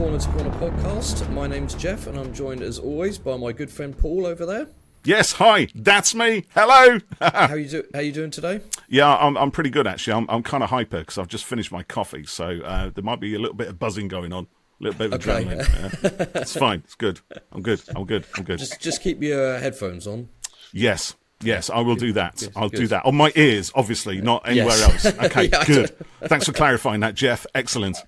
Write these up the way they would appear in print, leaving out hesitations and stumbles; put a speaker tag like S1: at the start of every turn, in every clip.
S1: Corner to Corner podcast. My name's Jeff, and I'm joined as always by my good friend Paul over there.
S2: Yes, hi, that's me. Hello.
S1: How you doing today?
S2: Yeah, I'm pretty good actually. I'm kind of hyper because I've just finished my coffee, so there might be a little bit of buzzing going on, a little bit of adrenaline. It's fine. It's good. I'm good.
S1: Just keep your headphones on.
S2: Yes, I will do that.
S1: Good,
S2: I'll
S1: good.
S2: do that on my ears, obviously, not anywhere else. Okay,
S1: Yeah,
S2: good. Thanks for clarifying that, Jeff. Excellent.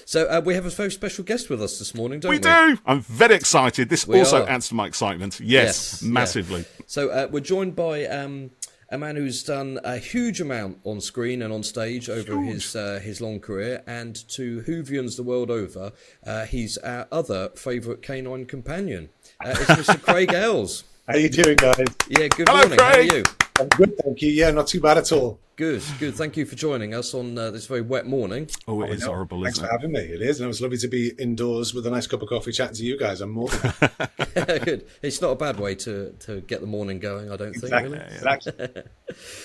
S1: So we have a very special guest with us this morning, don't we?
S2: We do. I'm very excited. This
S1: We
S2: also
S1: are.
S2: adds to my excitement. Yes, massively.
S1: Yeah. So we're joined by a man who's done a huge amount on screen and on stage over his long career, and to Whovians the world over, he's our other favourite canine companion. It's Mr. Craige Els.
S3: How you doing, guys?
S1: Yeah, good
S2: Hello,
S1: morning.
S2: Craig.
S1: How are you?
S3: I'm good, thank you. Yeah, not too bad at all.
S1: Good. Thank you for joining us on this very wet morning.
S2: Oh, it is horrible,
S3: Thanks
S2: isn't
S3: for
S2: it?
S3: having me. It is, and it was lovely to be indoors with a nice cup of coffee chatting to you guys. I'm more than
S1: Good. It's not a bad way to get the morning going, I don't think.
S3: exactly.
S1: Really.
S3: Exactly.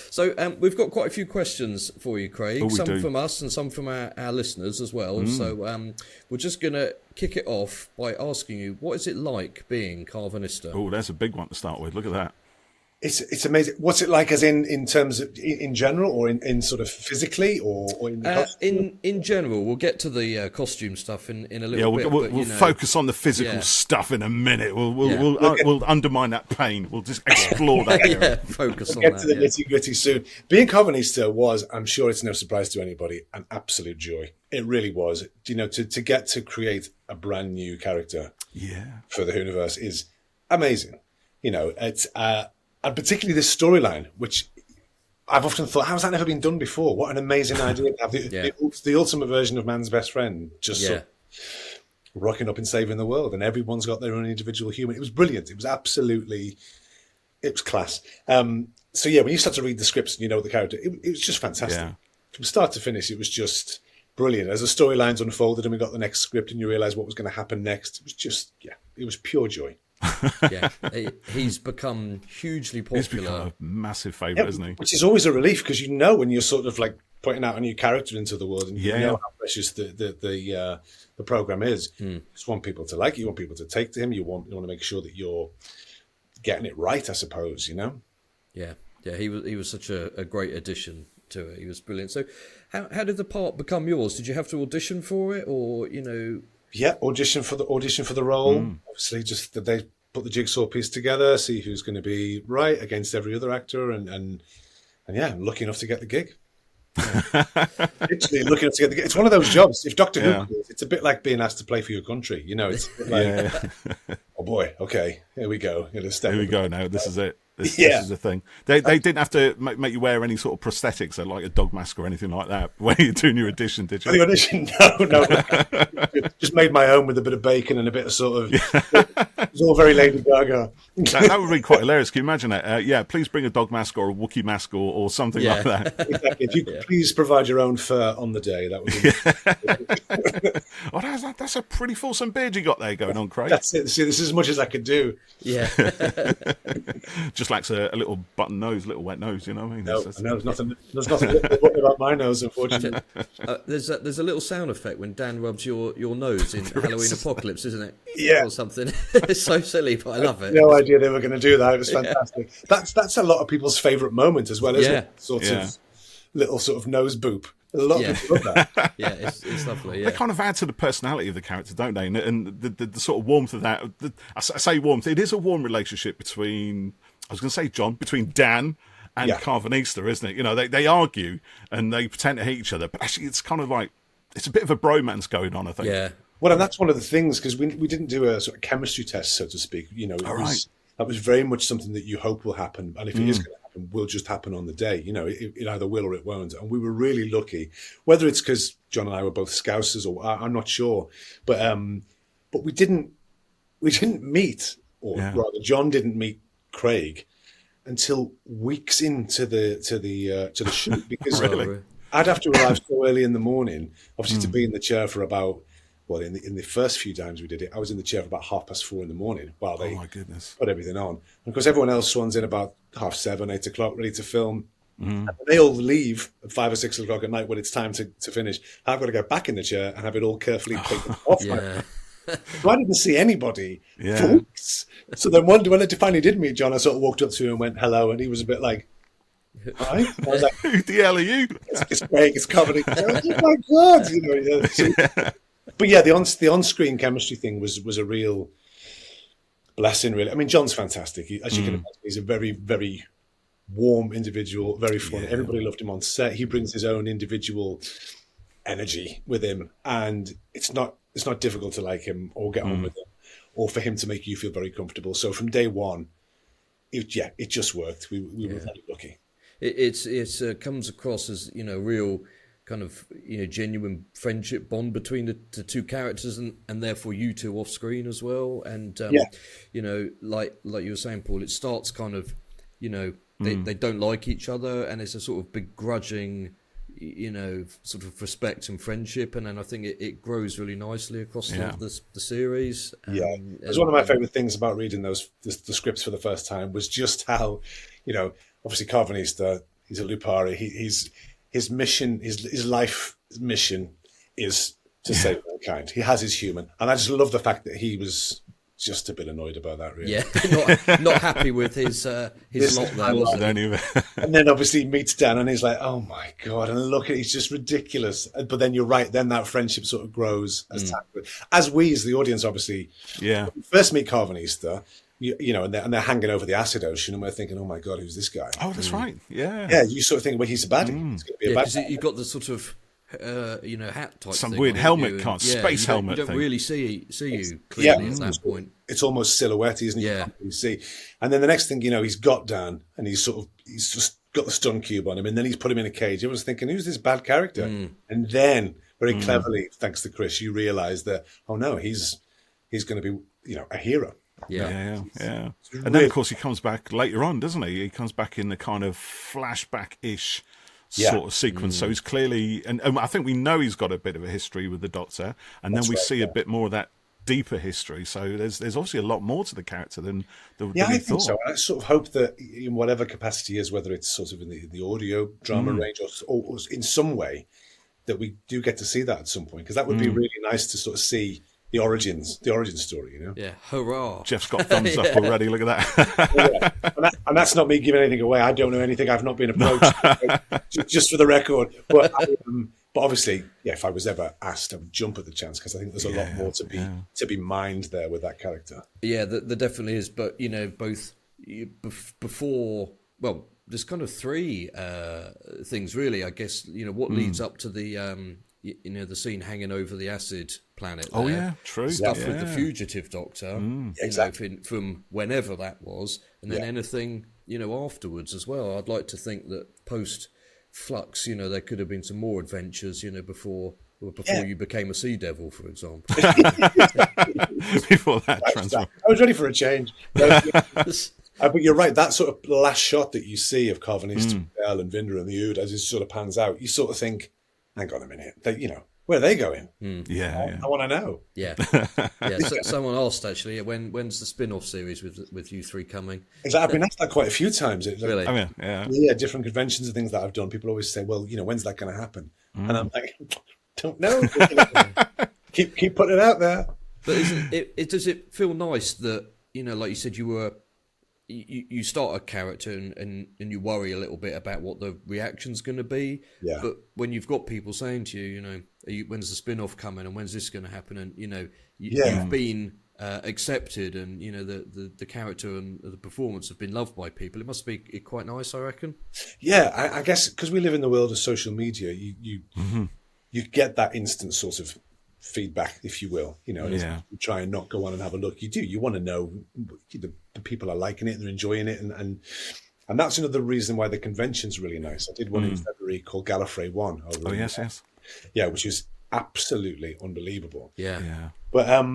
S1: So we've got quite a few questions for you, Craig.
S2: Oh, we
S1: some
S2: do.
S1: from us and some from our listeners as well. So we're just going to kick it off by asking you, what is it like being Karvanista?
S2: Oh, there's a big one to start with. Look at that.
S3: It's amazing. What's it like, as in terms of in general, or in sort of physically, or in the costume?
S1: In general, we'll get to the costume stuff in a little bit.
S2: We'll
S1: but, you know,
S2: focus on the physical
S1: Yeah.
S2: stuff in a minute.
S1: Yeah.
S2: We'll undermine that pain. We'll just explore that area.
S1: yeah, focus on
S3: Get
S1: that.
S3: to the
S1: Yeah.
S3: nitty gritty soon. Being Karvanista was, I'm sure it's no surprise to anybody, an absolute joy. It really was. You know, to get to create a brand new character for the universe is amazing. You know, it's and particularly this storyline, which I've often thought, how has that never been done before? What an amazing idea to have the ultimate version of man's best friend, just sort of rocking up and saving the world, and everyone's got their own individual human. It was brilliant. It was class. So yeah, when you start to read the scripts and you know the character, it was just fantastic.
S2: Yeah.
S3: From start to finish, it was just brilliant. As the storylines unfolded and we got the next script and you realise what was going to happen next, it was just, it was pure joy.
S1: Yeah, he's become hugely popular.
S2: He's become a massive favourite, isn't he?
S3: Which is always a relief, because you know when you're sort of like putting out a new character into the world, and you know how precious the program is. You just want people to like it, you want people to take to him, you want to make sure that you're getting it right, I suppose, you know?
S1: Yeah, he was such a great addition to it. He was brilliant. So how did the part become yours? Did you have to audition for it, or, you know?
S3: Yeah, audition for the role. Obviously, just that they put the jigsaw piece together, see who's going to be right against every other actor, and yeah, I'm lucky enough to get the gig. Literally lucky enough to get the gig. It's one of those jobs. If Doctor Who calls, it's a bit like being asked to play for your country. You know, it's a bit like, oh boy, okay, here we go.
S2: Here we go now. This is it. This
S3: Yeah.
S2: is the thing. They didn't have to make you wear any sort of prosthetics, so like a dog mask or anything like that, when you're doing your audition, did
S3: For the
S2: you?
S3: audition, no. Just made my own with a bit of bacon and a bit of sort of. It was all very Lady Gaga.
S2: That would be quite hilarious. Can you imagine it? Please bring a dog mask or a Wookiee mask or something like that.
S3: Exactly. If you could please provide your own fur on the day, that would be.
S2: Oh, that's a pretty fulsome beard you got there going on, Craig.
S3: That's it. See, this is as much as I could do.
S1: Yeah.
S2: Just lacks a little button nose, little wet nose, you know what I mean?
S3: No, there's nothing about my nose, unfortunately.
S1: There's a little sound effect when Dan rubs your nose in Halloween Apocalypse, isn't it?
S3: Yeah.
S1: Or something. It's so silly, but I love it.
S3: No idea they were going to do that. It was fantastic. That's a lot of people's favourite moment as well, isn't it? Sort of little sort of nose boop. A lot of people love that.
S1: Yeah, it's lovely.
S2: They kind of add to the personality of the character, don't they? And the sort of warmth of that. I say warmth. It is a warm relationship between, I was going to say John, between Dan and Karvanista, isn't it? You know, they argue and they pretend to hate each other, but actually it's kind of like, it's a bit of a bromance going on, I think.
S1: Yeah.
S3: Well, and that's one of the things, because we didn't do a sort of chemistry test, so to speak. You know, that was very much something that you hope will happen, and if it is going to happen, will just happen on the day. You know, it either will or it won't. And we were really lucky, whether it's because John and I were both Scousers, or I'm not sure, but we didn't meet, or rather, John didn't meet Craig until weeks into the shoot, because
S2: Really?
S3: I'd have to arrive so early in the morning, obviously, to be in the chair for about. Well, in the first few times we did it, I was in the chair for about 4:30 in the morning while they
S2: Oh my goodness.
S3: put everything on. And of course, everyone else swans in about 7:30, 8 o'clock, ready to film. And they all leave at 5 or 6 o'clock at night when it's time to finish. I've got to go back in the chair and have it all carefully taken off. So I didn't see anybody for weeks. So then when I finally did meet John, I sort of walked up to him and went hello, and he was a bit like, "Hi." I was like,
S2: "Who the hell are you?"
S3: It's Craig. It's comedy. Oh my God! But yeah, the on-screen chemistry thing was a real blessing, really. I mean, John's fantastic. As you can imagine, he's a very, very warm individual, very funny. Everybody loved him on set. He brings his own individual energy with him, and it's not difficult to like him or get on with him, or for him to make you feel very comfortable. So from day one, it just worked. We were very lucky.
S1: It comes across as real kind of genuine friendship bond between the two characters, and therefore you two off screen as well. And like you were saying, Paul, it starts kind of they don't like each other, and it's a sort of begrudging sort of respect and friendship, and then I think it grows really nicely across the series.
S3: It was one of my favourite things about reading the scripts for the first time was just how, obviously Karvanista, he's a Lupari, his mission, his life mission is to save mankind. He has his human, and I just love the fact that he was just a bit annoyed about that, really.
S1: Yeah, not happy with his lot there, was he?
S3: And then obviously he meets Dan, and he's like, "Oh my God!" And look, he's just ridiculous. But then you're right. Then that friendship sort of grows as we, as the audience, obviously, when we first meet Karvanista, and they're hanging over the acid ocean, and we're thinking, "Oh my God, who's this guy?"
S2: Oh, that's right. Yeah.
S3: You sort of think, well, he's a baddie. It's going to be a bad guy.
S1: You've got the sort of hat type
S2: some
S1: thing
S2: weird
S1: on
S2: helmet
S1: you,
S2: card, space helmet
S1: you don't
S2: thing.
S1: really see you clearly at that point.
S3: It's almost silhouette, isn't it?
S1: Yeah.
S3: You can't really see. And then the next thing he's got Dan, and he's just got the stun cube on him, and then he's put him in a cage. Everyone's thinking, who's this bad character? And then, very cleverly, thanks to Chris, you realise that, oh no, he's going to be a hero.
S2: Yeah. And then, of course, he comes back later on, doesn't he? He comes back in the kind of flashback-ish sort of sequence. So he's clearly, and I think we know he's got a bit of a history with the Doctor, and then we see a bit more of that deeper history. So there's obviously a lot more to the character than we
S3: I think
S2: thought.
S3: so. I sort of hope that in whatever capacity is, whether it's sort of in the audio drama range or in some way, that we do get to see that at some point, because that would be really nice to sort of see the origin story,
S1: Yeah, hurrah!
S2: Jeff's got thumbs up already. Look at that.
S3: And that's not me giving anything away. I don't know anything. I've not been approached, just for the record. But obviously, if I was ever asked, I would jump at the chance, because I think there's a lot more to be mined there with that character.
S1: Yeah, there definitely is. But both before, well, there's kind of three things really. I guess what leads up to the the scene hanging over the acid planet.
S2: Oh yeah, true.
S1: Stuff with the fugitive Doctor,
S3: exactly,
S1: from whenever that was, and then anything afterwards as well. I'd like to think that post Flux, there could have been some more adventures, before you became a Sea Devil, for example.
S2: Before that transfer,
S3: I was ready for a change. But you're right. That sort of last shot that you see of Karvanista, Bell, and Vinder and the Ood as it sort of pans out, you sort of think, hang on a minute, where are they going? I want to know.
S1: Yeah. So, someone asked actually, when's the spin-off series with you three coming?
S3: Exactly. I've been asked that quite a few times.
S1: Really?
S2: I mean,
S3: different conventions and things that I've done. People always say, well, when's that going to happen? And I'm like, don't know. keep putting it out there.
S1: But does it feel nice that like you said, you start a character and you worry a little bit about what the reaction's going to be.
S3: Yeah.
S1: But when you've got people saying to you, when's the spin-off coming and when's this going to happen, and you've been accepted, and the character and the performance have been loved by people, it must be quite nice, I reckon.
S3: Yeah, I guess because we live in the world of social media, you get that instant sort of feedback, if you will, you try and not go on and have a look. You want to know the people are liking it and they're enjoying it, and that's another reason why the convention's really nice. I did one in February called Gallifrey One. Which is absolutely unbelievable. But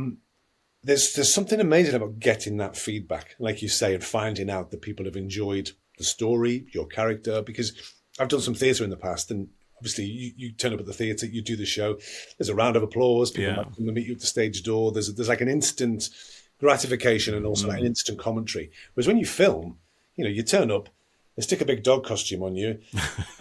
S3: there's something amazing about getting that feedback, like you say, and finding out that people have enjoyed the story, your character, because I've done some theatre in the past, and obviously, you turn up at the theatre, you do the show, there's a round of applause, people might come to meet you at the stage door, there's like an instant gratification and also like an instant commentary. Whereas when you film, you turn up, They stick a big dog costume on you.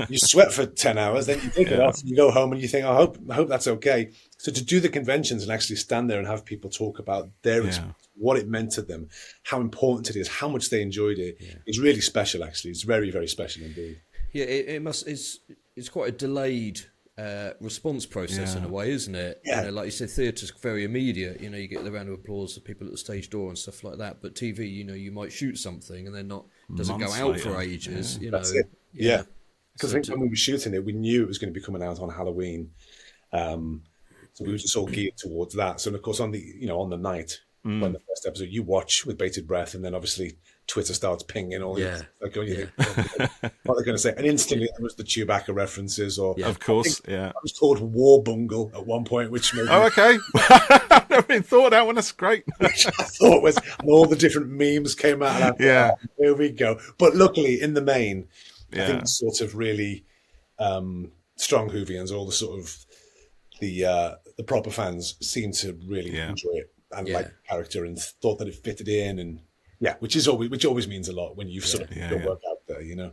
S3: You sweat for 10 hours, then you take it off, and you go home and you think, I hope that's okay. So to do the conventions and actually stand there and have people talk about their experience, what it meant to them, how important it is, how much they enjoyed it, is really special, actually. It's very, very special indeed.
S1: Yeah, it's quite a delayed response process in a way, isn't it?
S3: Yeah.
S1: You know, like you said, theatre's very immediate. You know, you get the round of applause of people at the stage door and stuff like that. But TV, you know, you might shoot something and then doesn't go out for ages. You know,
S3: that's it. Yeah, because I think when we were shooting it, we knew it was going to be coming out on Halloween, so we were just all geared towards that. So, of course, on the night when the first episode, you watch with bated breath, and then obviously Twitter starts pinging all like, what they're going to say, and instantly there was the Chewbacca references, or
S2: of course,
S3: I was called War Bungle at one point, which made
S2: okay, I've never even thought of that one. That's great.
S3: Which I thought was, and all the different memes came out. And I thought, here we go. But luckily, in the main, I think sort of really strong Whovians, all the sort of the proper fans, seemed to really enjoy it and like the character, and thought that it fitted in, and which always means a lot when you've sort of your work out there, you know.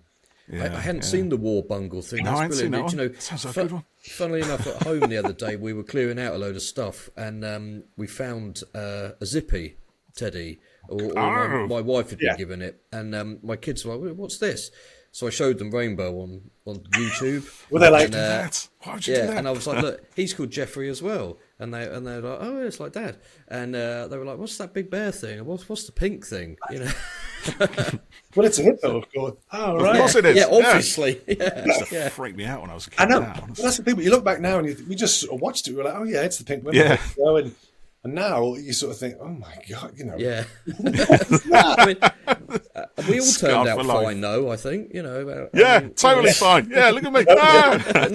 S1: I hadn't seen the War Bungle thing.
S2: No,
S1: That's brilliant.
S2: I hadn't seen that one.
S1: You know,
S2: sounds like a good one.
S1: Funnily enough, at home the other day, we were clearing out a load of stuff, and we found a Zippy teddy, or my wife had been given it, and my kids were like, "What's this?" So I showed them Rainbow on YouTube.
S3: Were they like,
S2: that? Why would you do that?
S1: And I was like, "Look, he's called Jeffrey as well." And they're like, "Oh, it's like Dad." And they were like, "What's that big bear thing? What's the pink thing?" You know.
S3: Well, it's a hippo, of course. Oh, right.
S2: Of course it is.
S1: Yeah, obviously.
S2: It used to freak me out when I was a kid.
S3: I know. But that's the thing. But you look back now, and we just sort of watched it. We were like, "Oh yeah, it's the pink one."
S2: Yeah.
S3: And now you sort of think, "Oh my God," you know.
S1: Yeah. I mean, we all turned out
S2: life.
S1: fine, though, I think. You know.
S2: Totally fine. Yeah, look at me.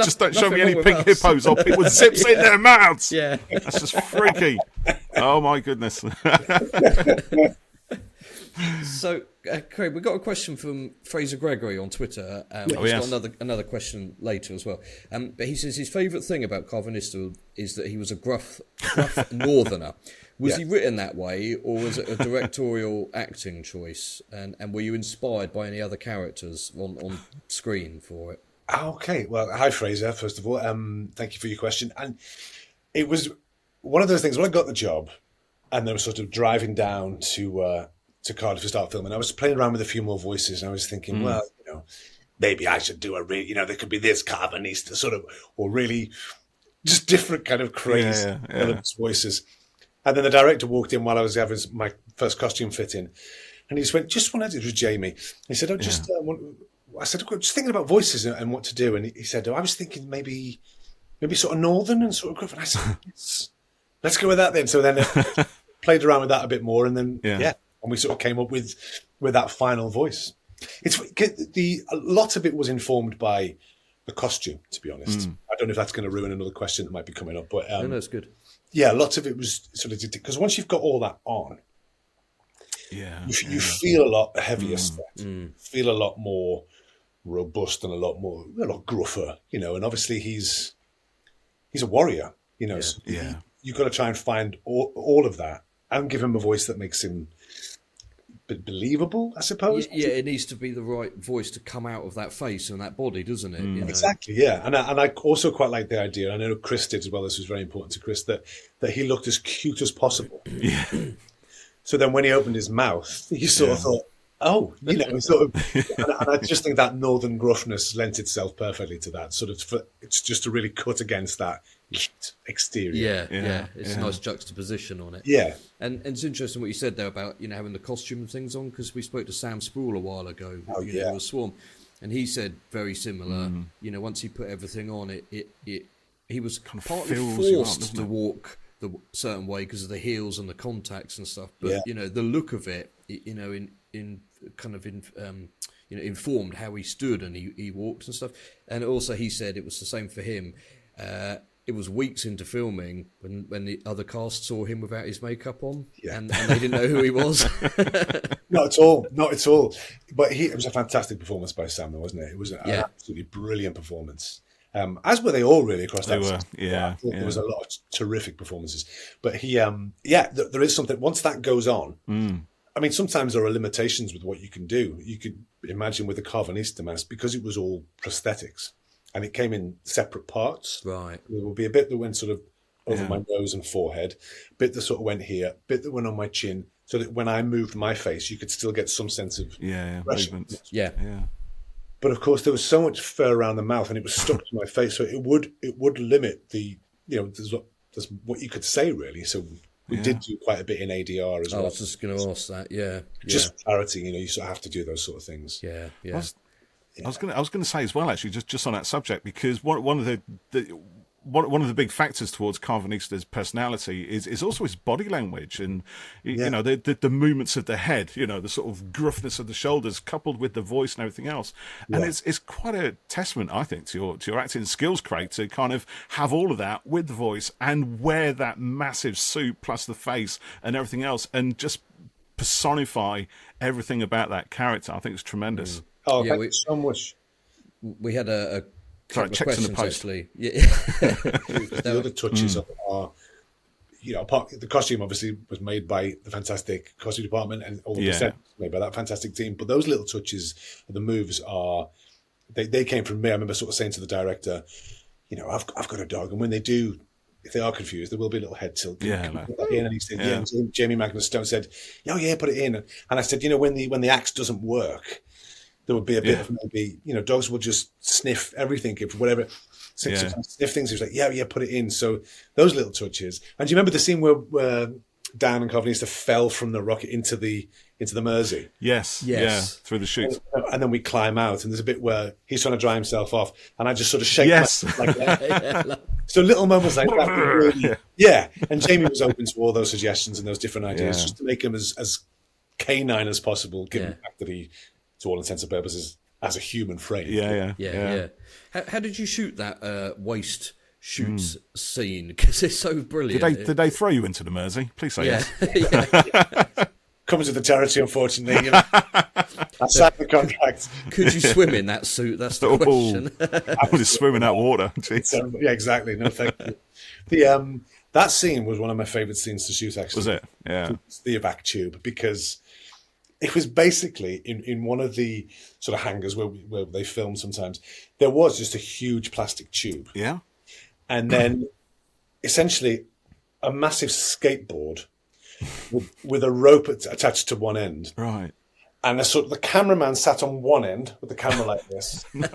S2: Just don't show me any pink hippos or people with zips in their mouths.
S1: Yeah.
S2: That's just freaky. Oh my goodness.
S1: So, Craig, we got a question from Fraser Gregory on Twitter. He's got another question later as well. But he says his favourite thing about Karvanista is that he was a gruff northerner. Was he written that way, or was it a directorial acting choice? And were you inspired by any other characters on screen for it?
S3: Okay, well, hi Fraser. First of all, thank you for your question. And it was one of those things. When I got the job, and they were sort of driving down to Cardiff to start filming, I was playing around with a few more voices, and I was thinking, well, you know, maybe I should do there could be this Karvanista sort of, or really just different kind of crazy voices. And then the director walked in while I was having my first costume fitting, and he just went, "Just wanted," it was Jamie. He said, I said, "Just thinking about voices and what to do." And he said, "I was thinking maybe sort of northern and sort of gruff." And I said, let's go with that then. So then played around with that a bit more, and then and we sort of came up with that final voice. A lot of it was informed by the costume, to be honest. I don't know if that's going to ruin another question that might be coming up, but
S1: no, it's good.
S3: Yeah, lots of it was sort of because once you've got all that on, you feel a lot heavier stuff, feel a lot more robust and a lot gruffer, you know. And obviously he's a warrior, you know. So you've got to try and find all of that and give him a voice that makes him believable, I suppose.
S1: Yeah, it needs to be the right voice to come out of that face and that body, doesn't it? You know?
S3: Exactly, yeah. And I also quite like the idea, I know Chris did as well, this was very important to Chris, that he looked as cute as possible. Yeah. So then when he opened his mouth, you sort of thought, oh, you know, sort of, and I just think that northern gruffness lent itself perfectly to that, sort of, it's just to really cut against that exterior.
S1: Yeah. It's a nice juxtaposition on it.
S3: Yeah.
S1: And it's interesting what you said there about, you know, having the costume and things on, because we spoke to Sam Sproul a while ago, know, Swarm, and he said very similar. You know, once he put everything on, he was kind of partly forced to walk the certain way because of the heels and the contacts and stuff. But you know, the look of it, you know, in informed how he stood and he walked and stuff. And also, he said it was the same for him. It was weeks into filming when the other cast saw him without his makeup on, and they didn't know who he was.
S3: Not at all. But it was a fantastic performance by Sam, though, wasn't it? It was an absolutely brilliant performance. As were they all really across that season. There was a lot of terrific performances. But there is something, once that goes on, I mean, sometimes there are limitations with what you can do. You could imagine with the Karvanista mask, because it was all prosthetics and it came in separate parts.
S1: Right.
S3: There would be a bit that went sort of over my nose and forehead, a bit that sort of went here, a bit that went on my chin, so that when I moved my face, you could still get some sense of
S2: movement.
S1: Yeah.
S3: But of course, there was so much fur around the mouth, and it was stuck to my face, so it would limit the there's what you could say really. So we did do quite a bit in ADR as well.
S1: I was just going to ask that. Yeah.
S3: Just for clarity, you sort of have to do those sort of things.
S1: Yeah.
S2: I was going to say as well, actually, just on that subject, because one of the big factors towards Karvanista's personality is also his body language, and you know, the movements of the head, you know, the sort of gruffness of the shoulders, coupled with the voice and everything else. And it's quite a testament, I think, to your acting skills, Craig, to kind of have all of that with the voice and wear that massive suit plus the face and everything else, and just personify everything about that character. I think it's tremendous.
S3: Oh, thank you so much.
S1: We had a
S2: Sorry, checks in the post.
S1: Actually. Yeah.
S3: The other touches are, you know, the costume obviously was made by the fantastic costume department, and all the set made by that fantastic team. But those little touches, the moves are, they came from me. I remember sort of saying to the director, you know, I've got a dog, and when they do, if they are confused, there will be a little head tilt. And he said, and Jamie Magnus Stone said, oh yeah, put it in. And I said, you know, when the axe doesn't work, there would be a bit of maybe, you know, dogs will just sniff everything, if whatever, sniff things. He was like, yeah, put it in. So those little touches. And do you remember the scene where Dan and Karvanista fell from the rocket into the Mersey?
S2: Yes. Yeah, through the chute.
S3: And then we climb out, and there's a bit where he's trying to dry himself off, and I just sort of shake myself like that. So little moments like that. Really, and Jamie was open to all those suggestions and those different ideas, just to make him as canine as possible, given the fact that he, to all intents and purposes, as a human frame.
S1: Yeah. How did you shoot that waist shoot scene? Because it's so brilliant.
S2: Did they throw you into the Mersey? Please say yes.
S3: Comes with the territory, unfortunately. You know. I signed the contract.
S1: Could you swim in that suit? That's the question.
S2: I would swim in that water.
S3: Yeah, exactly. No, thank you. That scene was one of my favourite scenes to shoot, actually.
S2: Was it? Yeah.
S3: The evac tube, because it was basically in one of the sort of hangars where they film sometimes, there was just a huge plastic tube.
S2: Yeah.
S3: And then essentially a massive skateboard with a rope attached to one end.
S2: Right.
S3: And the cameraman sat on one end with the camera like this.
S2: No.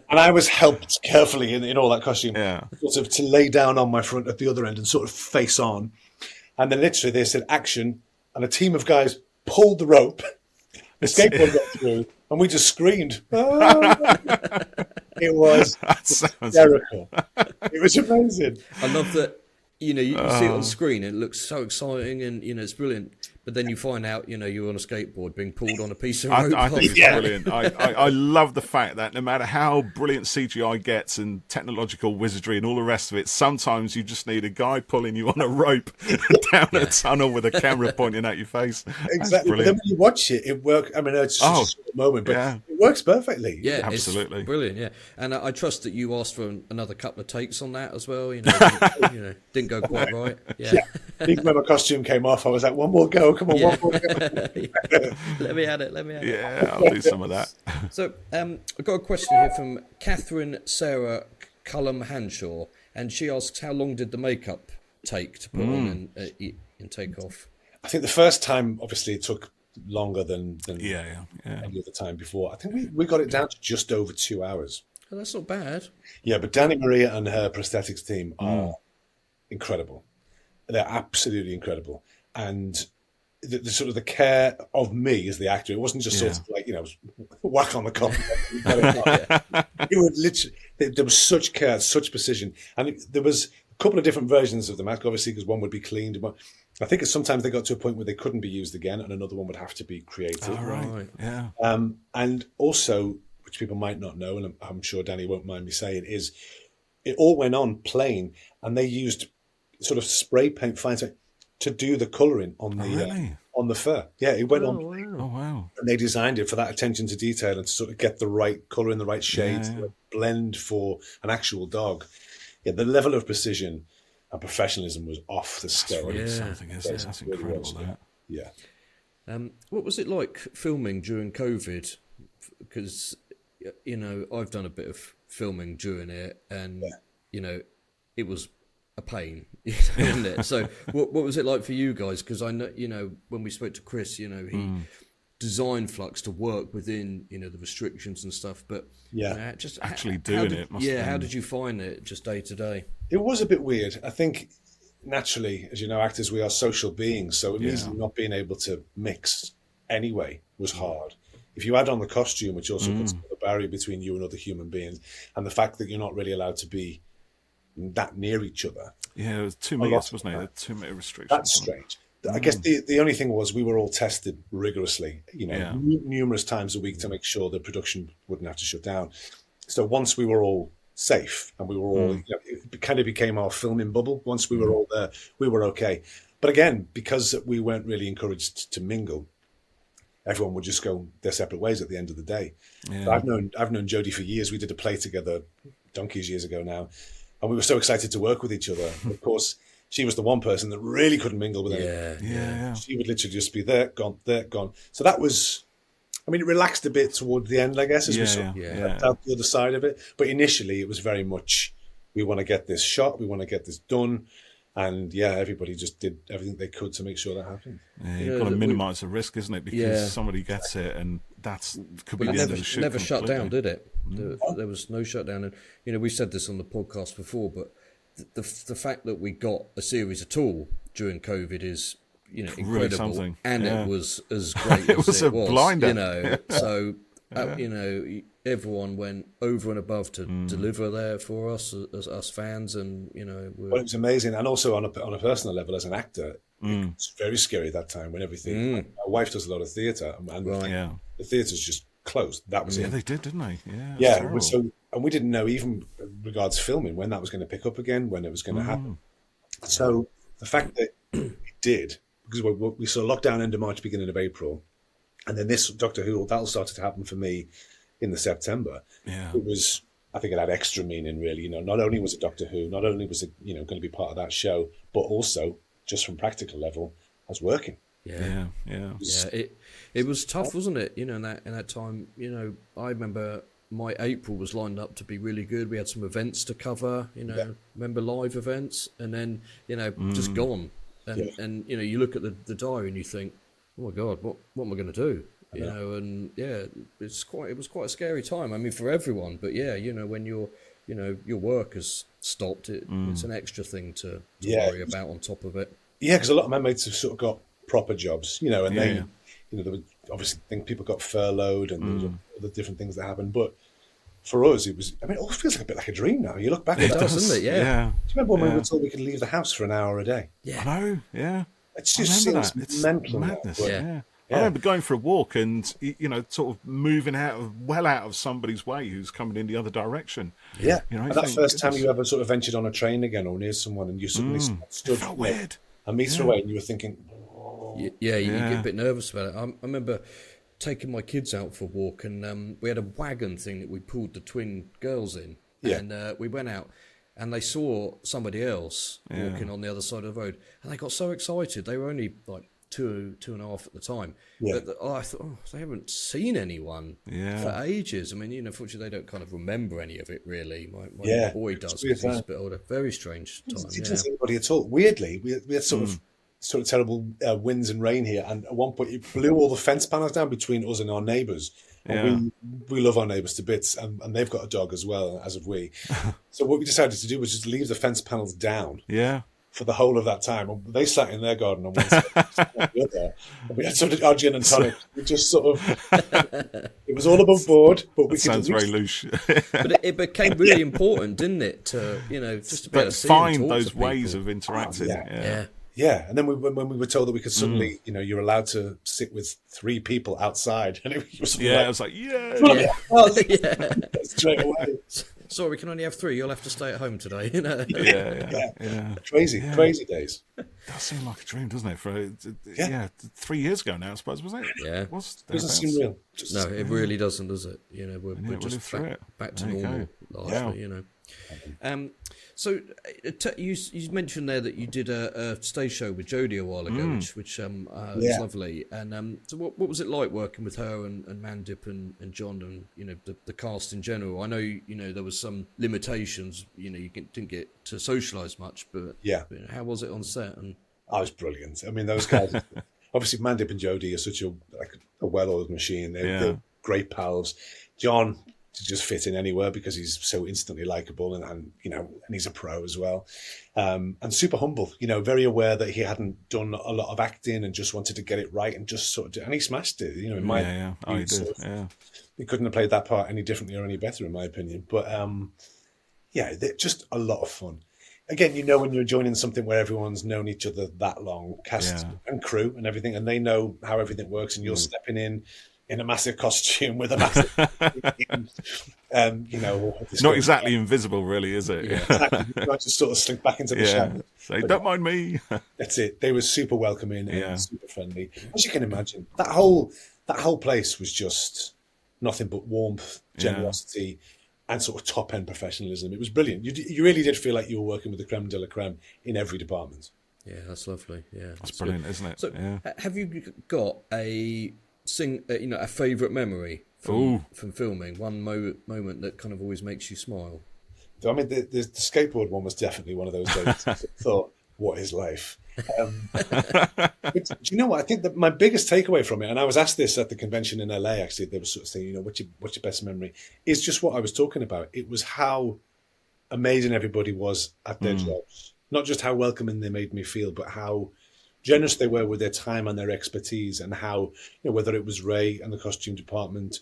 S3: And I was helped carefully in all that costume sort of to lay down on my front at the other end and sort of face on. And then literally they said action, and a team of guys pulled the rope, the skateboard got through, and we just screamed. Oh! It was hysterical. It was amazing.
S1: I love that, you know, you see it on screen, and it looks so exciting, and, you know, it's brilliant. But then you find out, you know, you're on a skateboard being pulled on a piece of rope.
S2: I think it's brilliant. I love the fact that no matter how brilliant CGI gets and technological wizardry and all the rest of it, sometimes you just need a guy pulling you on a rope down a tunnel with a camera pointing at your face.
S3: Exactly. But then when you watch it, it works. I mean, it's just a moment, but it works perfectly.
S1: Yeah,
S2: absolutely.
S1: It's brilliant, yeah. And I trust that you asked for another couple of takes on that as well. You know, didn't go quite right. Yeah.
S3: Even when my costume came off, I was like, one more go. Come on, one more go.
S1: Let me add it.
S2: Yeah, I'll do some of that.
S1: So I've got a question here from Catherine Sarah Cullum Hanshaw, and she asks, how long did the makeup take to put on and take off?
S3: I think the first time, obviously, it took longer than any other time before. I think we got it down to just over 2 hours.
S1: Oh, that's not bad.
S3: Yeah, but Danny Maria and her prosthetics team are incredible. They're absolutely incredible. And the sort of the care of me as the actor, it wasn't just sort of like, you know, whack on the coffee. It would literally, there was such care, such precision. And there was a couple of different versions of the mask, obviously, because one would be cleaned. But I think sometimes they got to a point where they couldn't be used again, and another one would have to be created.
S2: Oh, right. Yeah.
S3: And also, which people might not know, and I'm sure Danny won't mind me saying, is it all went on plain, and they used sort of spray paint, fine spray, to do the colouring on the fur. Yeah, it went on.
S2: Wow. Oh, wow.
S3: And they designed it for that attention to detail and to sort of get the right colour in the right shades, the right blend for an actual dog. Yeah, the level of precision and professionalism was off the scale.
S2: That's really something, isn't it? That's incredible, that.
S3: Yeah.
S1: What was it like filming during COVID? Because, I've done a bit of filming during it, and, it was a pain, wasn't it? So what was it like for you guys? Because I know, when we spoke to Chris, he designed Flux to work within, the restrictions and stuff, but just
S2: actually doing it.
S1: How did you find it just day to day?
S3: It was a bit weird. I think naturally, as you know, actors, we are social beings, so it means not being able to mix anyway was hard. If you add on the costume, which also puts a barrier between you and other human beings, and the fact that you're not really allowed to be that near each other.
S2: Yeah, it was 2 meters, wasn't it? 2 meter restriction.
S3: That's strange. I guess the only thing was we were all tested rigorously, numerous times a week to make sure the production wouldn't have to shut down. So once we were all safe and we were all, it kind of became our filming bubble. Once we were all there, we were okay. But again, because we weren't really encouraged to mingle, everyone would just go their separate ways at the end of the day. Yeah. I've known Jodie for years. We did a play together donkeys years ago now, and we were so excited to work with each other. Of course, she was the one person that really couldn't mingle with anyone.
S2: Yeah.
S3: She would literally just be there, gone, there, gone. So that was, it relaxed a bit toward the end, I guess, as we sort of out the other side of it. But initially, it was very much, we want to get this shot, we want to get this done. And everybody just did everything they could to make sure that happened.
S2: Yeah, you've got to minimise the risk, isn't it? Because somebody gets it, and could be the end of the shoot.
S1: Never shut down, did it? There was no shutdown, and we said this on the podcast before, but the fact that we got a series at all during COVID is incredible,
S2: really
S1: and it was as great
S2: it
S1: as
S2: was
S1: it
S2: a
S1: was.
S2: blinder.
S1: So everyone went over and above to deliver there for us as us fans, and
S3: well, it was amazing. And also on a personal level, as an actor, it was very scary at that time when everything. My wife does a lot of theatre, and the theatres just closed. That was it.
S2: Yeah, they did, didn't they? Yeah.
S3: So, and we didn't know, even regards filming, when that was going to pick up again, when it was going to happen. So the fact that it did, because we saw lockdown end of March, beginning of April, and then this Doctor Who, that'll started to happen for me in the September. It was, I think it had extra meaning, really. Not only was it Doctor Who, not only was it going to be part of that show, but also just from practical level, I was working.
S1: It was tough, wasn't it? In that time, I remember my April was lined up to be really good. We had some events to cover, remember live events, and then just gone. And you look at the diary and you think, oh my God, what am I going to do? It was quite a scary time. For everyone, but when your work has stopped, it's an extra thing to worry about on top of it. Yeah,
S3: because a lot of my mates have sort of got proper jobs, and they, there were obviously people got furloughed and there was other different things that happened. But for us, it was. It all feels like a bit like a dream now. You look back at that,
S1: doesn't it? Yeah.
S3: Do you remember when we were told we could leave the house for an hour a day?
S2: Yeah. I know. Yeah.
S3: It just seems mental.
S2: Madness. I remember going for a walk and, sort of moving out of somebody's way who's coming in the other direction.
S3: Yeah. And that first time you ever sort of ventured on a train again or near someone and you suddenly stood
S2: weird.
S3: A metre away and you were thinking...
S1: You get a bit nervous about it. I remember taking my kids out for a walk and we had a wagon thing that we pulled the twin girls in. Yeah. And we went out and they saw somebody else walking on the other side of the road and they got so excited. They were only like 2.5 at the time. Yeah. But I thought, they haven't seen anyone for ages. Unfortunately, they don't kind of remember any of it, really. My boy does, because he's a bit older. Very strange time.
S3: He didn't see anybody at all. Weirdly, we had sort of terrible winds and rain here, and at one point it blew all the fence panels down between us and our neighbours. And we love our neighbours to bits, and they've got a dog as well, as have we. So what we decided to do was just leave the fence panels down.
S2: Yeah.
S3: For the whole of that time, they sat in their garden on one side, the other, and we had sort of our gin and tonic. We just sort of, it was all above board, but we
S2: sounds very loose.
S1: But it became really important, didn't it? To just to be able to
S2: find those ways of interacting.
S3: Yeah, and then when we were told that we could suddenly, you're allowed to sit with 3 people outside, and it was
S2: I was like,
S3: straight away.
S1: Sorry, we can only have 3. You'll have to stay at home today.
S3: Crazy days.
S2: It does seem like a dream, doesn't it? For 3 years ago now, I suppose, wasn't it?
S1: Yeah,
S3: it doesn't seem real.
S1: No, it really doesn't, does it? We're just back to normal life. So you mentioned there that you did a stage show with Jodie a while ago, which was lovely. And so what was it like working with her and Mandip and John and the cast in general? I know there was some limitations. You didn't get to socialise much, but how was it on set? And
S3: I was brilliant. I mean, those guys. Obviously, Mandip and Jodie are such a well-oiled machine. They're great pals. John just fit in anywhere because he's so instantly likable and he's a pro as well, and super humble. Very aware that he hadn't done a lot of acting and just wanted to get it right and just sort of and he smashed it. He did. He couldn't have played that part any differently or any better, in my opinion. But they're just a lot of fun. Again, when you're joining something where everyone's known each other that long, cast and crew and everything, and they know how everything works, and you're stepping in a massive costume with a massive,
S2: not exactly invisible, really, is it?
S3: Yeah, exactly. You can't just sort of slink back into the shadow.
S2: So don't mind me.
S3: That's it. They were super welcoming and super friendly, as you can imagine. That whole place was just nothing but warmth, generosity, and sort of top end professionalism. It was brilliant. You really did feel like you were working with the creme de la creme in every department.
S1: Yeah, that's lovely. Yeah,
S2: that's brilliant, isn't it?
S1: So, have you got a favourite memory from filming? One moment that kind of always makes you smile.
S3: I mean, the skateboard one was definitely one of those days. I thought, what is life? But do you know what? I think that my biggest takeaway from it, and I was asked this at the convention in LA. Actually, they were sort of saying, what's your best memory? Is just what I was talking about. It was how amazing everybody was at their jobs. Not just how welcoming they made me feel, but how generous they were with their time and their expertise, and how, whether it was Ray and the costume department,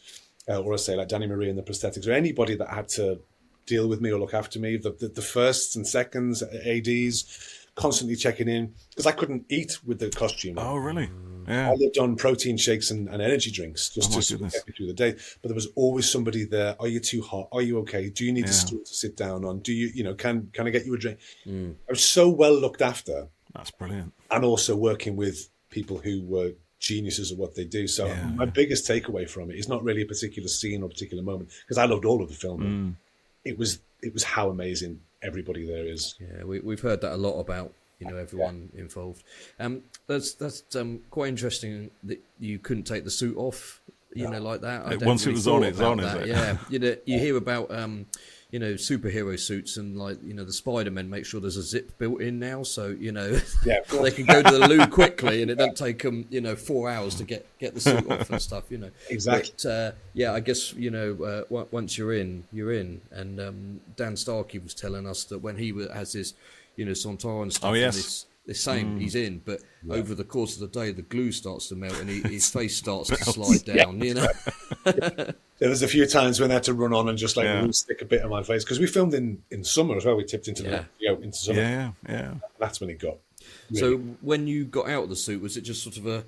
S3: or I say like Danny Marie and the prosthetics, or anybody that had to deal with me or look after me, the firsts and seconds, ADs, constantly checking in, because I couldn't eat with the costume.
S2: Oh, really? Yeah.
S3: I lived on protein shakes and energy drinks just to get me through the day. But there was always somebody there. Are you too hot? Are you okay? Do you need a stool to sit down on? Do you, can I get you a drink? I was so well looked after.
S2: That's brilliant.
S3: And also working with people who were geniuses at what they do. So my biggest takeaway from it is not really a particular scene or particular moment, because I loved all of the film. It was how amazing everybody there is.
S1: Yeah, we've heard that a lot about everyone involved. That's quite interesting that you couldn't take the suit off, like that.
S2: Once it was on, it's on, is it?
S1: Yeah, you hear about superhero suits and the Spider-Men make sure there's a zip built in now, so they can go to the loo quickly and it doesn't take them 4 hours to get the suit off and stuff.
S3: Exactly.
S1: But I guess once you're in, and Dan Starkey was telling us that when he has his Sontar and stuff.
S2: Oh, yes.
S1: The same, he's in, but over the course of the day, the glue starts to melt and his face starts to slide down.
S3: There was a few times when I had to run on and just stick a bit on my face, because we filmed in summer as well. We tipped into into summer.
S2: Yeah.
S3: That's when it got. Really.
S1: So when you got out of the suit, was it just sort of a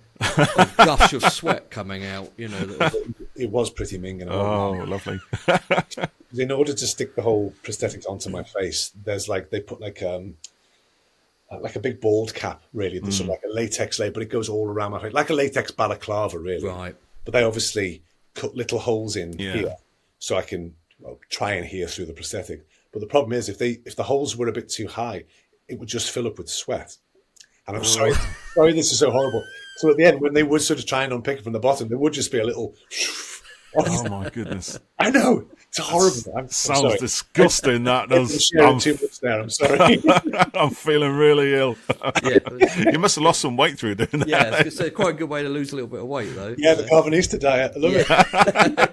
S1: gush of sweat coming out?
S3: It was pretty minging.
S2: Oh, lovely.
S3: In order to stick the whole prosthetics onto my face, there's they put like a big bald cap, really. There's sort of like a latex layer, but it goes all around my face, like a latex balaclava, really.
S1: Right.
S3: But they obviously cut little holes in here, so I can try and hear through the prosthetic. But the problem is, if the holes were a bit too high, it would just fill up with sweat. And I'm sorry, this is so horrible. So at the end, when they would sort of try and unpick it from the bottom, there would just be a little.
S2: Oh my goodness!
S3: I know, it's horrible.
S2: Sounds disgusting. That does.
S3: Too much there. I'm sorry.
S2: I'm feeling really ill. You must have lost some weight through doing that.
S1: Yeah, it's quite a good way to lose a little bit of weight, though.
S3: Yeah, the Karvanista diet. I love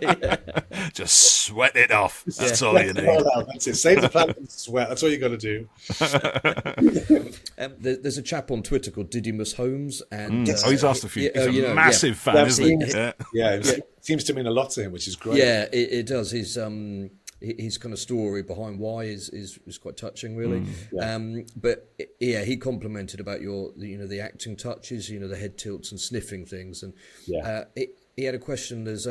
S2: it. Just sweat it off. That's all you need.
S3: That's it. Save the planet and sweat. That's all you got to do.
S1: There's a chap on Twitter called Didymus Holmes, and
S2: he's asked a few. He's a massive fan, isn't he?
S3: It seems to mean a lot to him, which is great.
S1: Yeah, it does. His kind of story behind why is quite touching, really. But he complimented about the acting touches, the head tilts and sniffing things, and he had a question. There's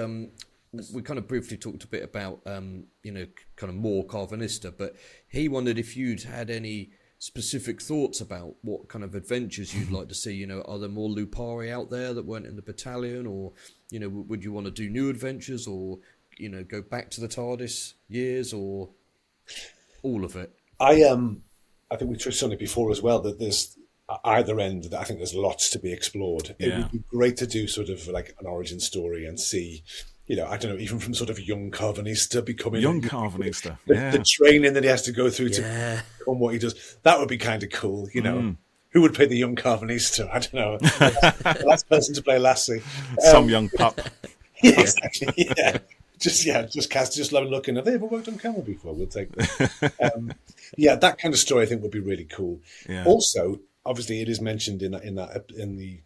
S1: we kind of briefly talked a bit about kind of more Karvanista, but he wondered if you'd had any specific thoughts about what kind of adventures you'd like to see. Are there more Lupari out there that weren't in the battalion, or would you want to do new adventures, or go back to the TARDIS years, or all of it.
S3: I think we touched on it before as well, that there's either end, I think there's lots to be explored. It would be great to do sort of like an origin story and see, I don't know, even from sort of young Karvanista becoming...
S2: Karvanista,
S3: the training that he has to go through to become what he does. That would be kind of cool, Who would play the young Karvanista? I don't know. The last person to play Lassie.
S2: Some young pup.
S3: Yeah, exactly, yeah. Just looking. Have they ever worked on camera before? We'll take them. That kind of story I think would be really cool. Yeah. Also, obviously, it is mentioned in the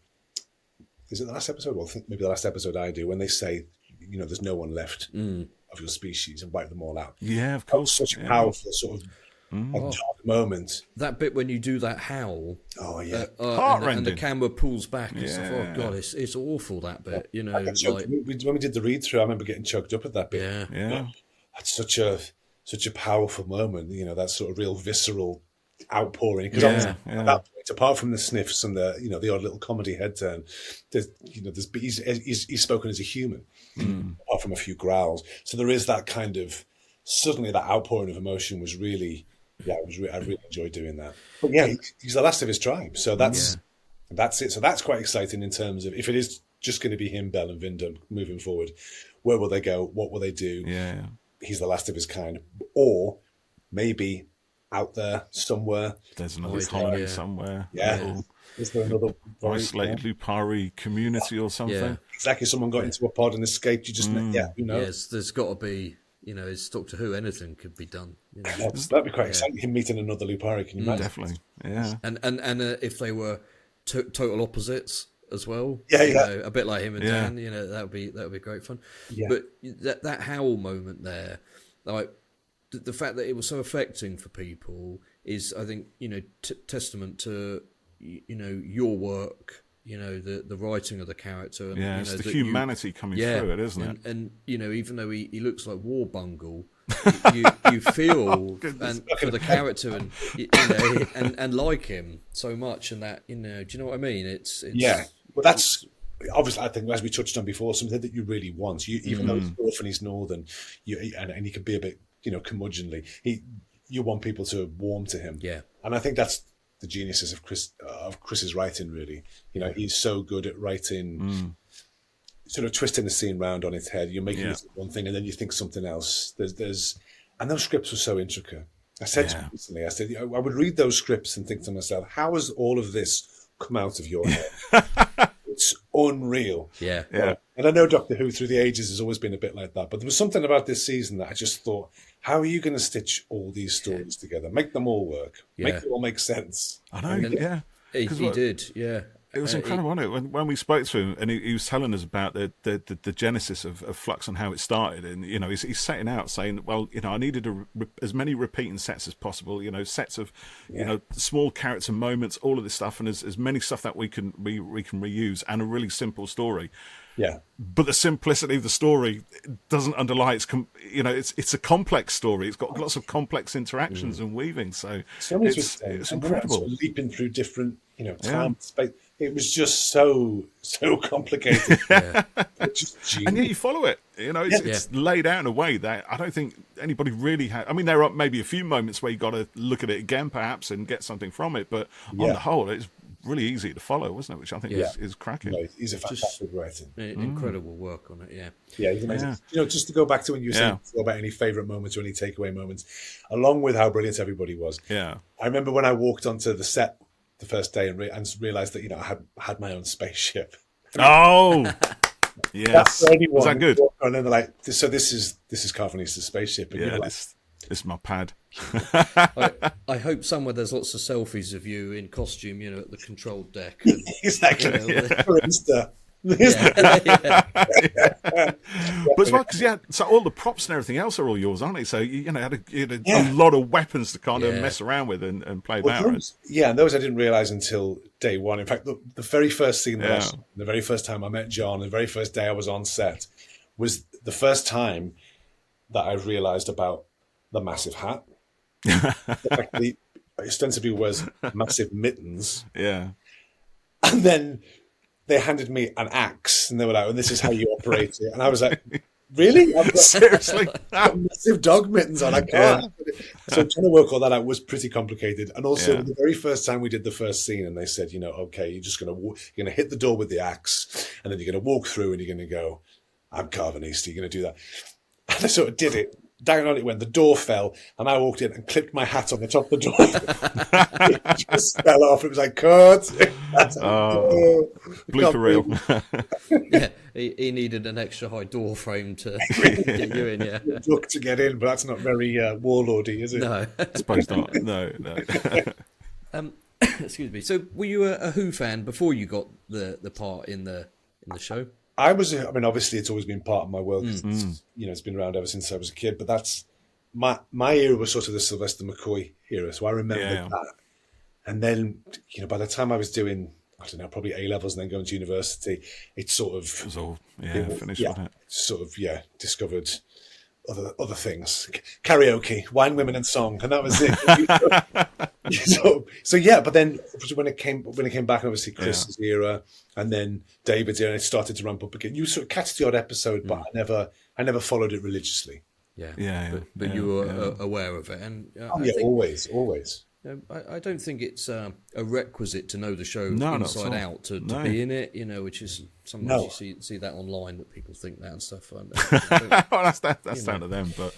S3: is it the last episode? Well, I think maybe the last episode I do, when they say, there's no one left of your species and wipe them all out.
S2: Yeah, of course.
S3: Such a powerful sort of dark moment.
S1: That bit when you do that howl.
S3: Oh yeah,
S1: and the camera pulls back. It's like, oh god, it's awful, that bit.
S3: When we did the read through, I remember getting choked up at that bit.
S2: Yeah.
S3: That's such a powerful moment. That sort of real visceral outpouring. Because at that point, apart from the sniffs and the the odd little comedy head turn, he's spoken as a human, apart from a few growls. So there is that kind of suddenly that outpouring of emotion was really. I really enjoyed doing that. But he's the last of his tribe, so that's it. So that's quite exciting in terms of if it is just going to be him, Bell, and Vinda moving forward. Where will they go? What will they do?
S2: Yeah,
S3: he's the last of his kind, or maybe out there somewhere.
S2: There's another colony somewhere.
S3: Yeah, is there another
S2: isolated Lupari community or something?
S3: Yeah. Exactly. Someone got into a pod and escaped. You just who knows?
S1: Yes, there's got to be. It's Doctor Who. Anything could be done.
S3: That'd be quite exciting. Him meeting another Lupari. Can you imagine?
S2: Definitely. Yeah.
S1: And if they were total opposites as well.
S3: A
S1: bit like him and Dan. That would be great fun. Yeah. But that howl moment there, like the fact that it was so affecting for people is, I think, testament to your work. The writing of the character. And,
S2: it's the humanity coming through it, isn't it?
S1: And even though he looks like Warbungle, you feel for the character and like him so much, and that do you know what I mean? It's
S3: well, that's obviously, I think, as we touched on before, something that you really want. Even though he's orphan, he's northern, and he can be a bit curmudgeonly. You want people to warm to him, and I think that's the geniuses of Chris's writing, really. He's so good at writing, sort of twisting the scene round on its head. You're making it one thing, and then you think something else. And those scripts were so intricate. I said to him recently, I would read those scripts and think to myself, how has all of this come out of your head? It's unreal.
S1: Yeah.
S3: And I know Doctor Who through the ages has always been a bit like that, but there was something about this season that I just thought, how are you going to stitch all these stories together? Make them all work. Make them all make sense.
S2: I know,
S1: He did, yeah.
S2: It was incredible, wasn't it? When we spoke to him, and he was telling us about the genesis of Flux and how it started, and he's setting out saying, well, I needed as many repeating sets as possible, sets of small character moments, all of this stuff, and as many stuff that we can reuse, and a really simple story.
S3: Yeah,
S2: but the simplicity of the story doesn't underlie it's a complex story. It's got lots of complex interactions and weaving, so it's incredible.
S3: Sort of leaping through different time, space. It was just so complicated.
S2: And yet you follow it. It's laid out in a way that I don't think anybody really had. I mean, there are maybe a few moments where you got to look at it again, perhaps, and get something from it. But on the whole, it's really easy to follow, wasn't it? Which I think is cracking.
S3: No, he's a fantastic writer.
S1: Incredible work on it.
S3: Yeah, he's amazing. Just to go back to when you were saying about any favourite moments or any takeaway moments, along with how brilliant everybody was.
S2: Yeah,
S3: I remember when I walked onto the set the first day and realised that I had my own spaceship.
S2: Oh, yes. Was that good?
S3: And then they're like, so this is Karvanista's spaceship. And
S2: yeah, this is my pad.
S1: I hope somewhere there's lots of selfies of you in costume, at the control deck. And,
S3: exactly. For Insta.
S2: But as well, because so all the props and everything else are all yours, aren't they? So you had a lot of weapons to kind of mess around with and play about.
S3: And those I didn't realise until day one. In fact, the very first scene that I saw, the very first time I met John, the very first day I was on set, was the first time that I realised about the massive hat. He ostensibly wears massive mittens.
S2: Yeah,
S3: and then they handed me an axe and they were like, and this is how you operate it. And I was like, really? I've got
S2: seriously?
S3: massive dog mittens on. I can't. So trying to work all that out was pretty complicated. And also, the very first time we did the first scene, and they said, okay, you're just you're going to hit the door with the axe, and then you're going to walk through, and you're going to go, I'm Karvanista. You're going to do that. And I sort of did it. Down on it went. The door fell, and I walked in and clipped my hat on the top of the door. It just fell off. It was like, cut.
S2: Blooper reel.
S1: Yeah, he needed an extra high door frame to get you in. Yeah,
S3: look to get in, but that's not very warlordy, is it?
S1: No,
S2: I suppose not. No.
S1: Excuse me. So, were you a Who fan before you got the part in the show?
S3: I obviously it's always been part of my world. It's been around ever since I was a kid, but that's my era was sort of the Sylvester McCoy era. So I remember that. And then, by the time I was doing, I don't know, probably A-levels and then going to university, it sort of...
S2: It was all, finished, wasn't it?
S3: Sort of, discovered other things. Karaoke, wine, women and song. And that was it. But then when it came back, obviously Chris's era and then David's era, and it started to ramp up again. You sort of catch the odd episode, but I never followed it religiously.
S1: But you were aware of it, and
S3: always.
S1: I don't think it's a requisite to know the show inside out to be in it. Which is sometimes you see that online that people think that and stuff.
S2: Well, that's down to them, but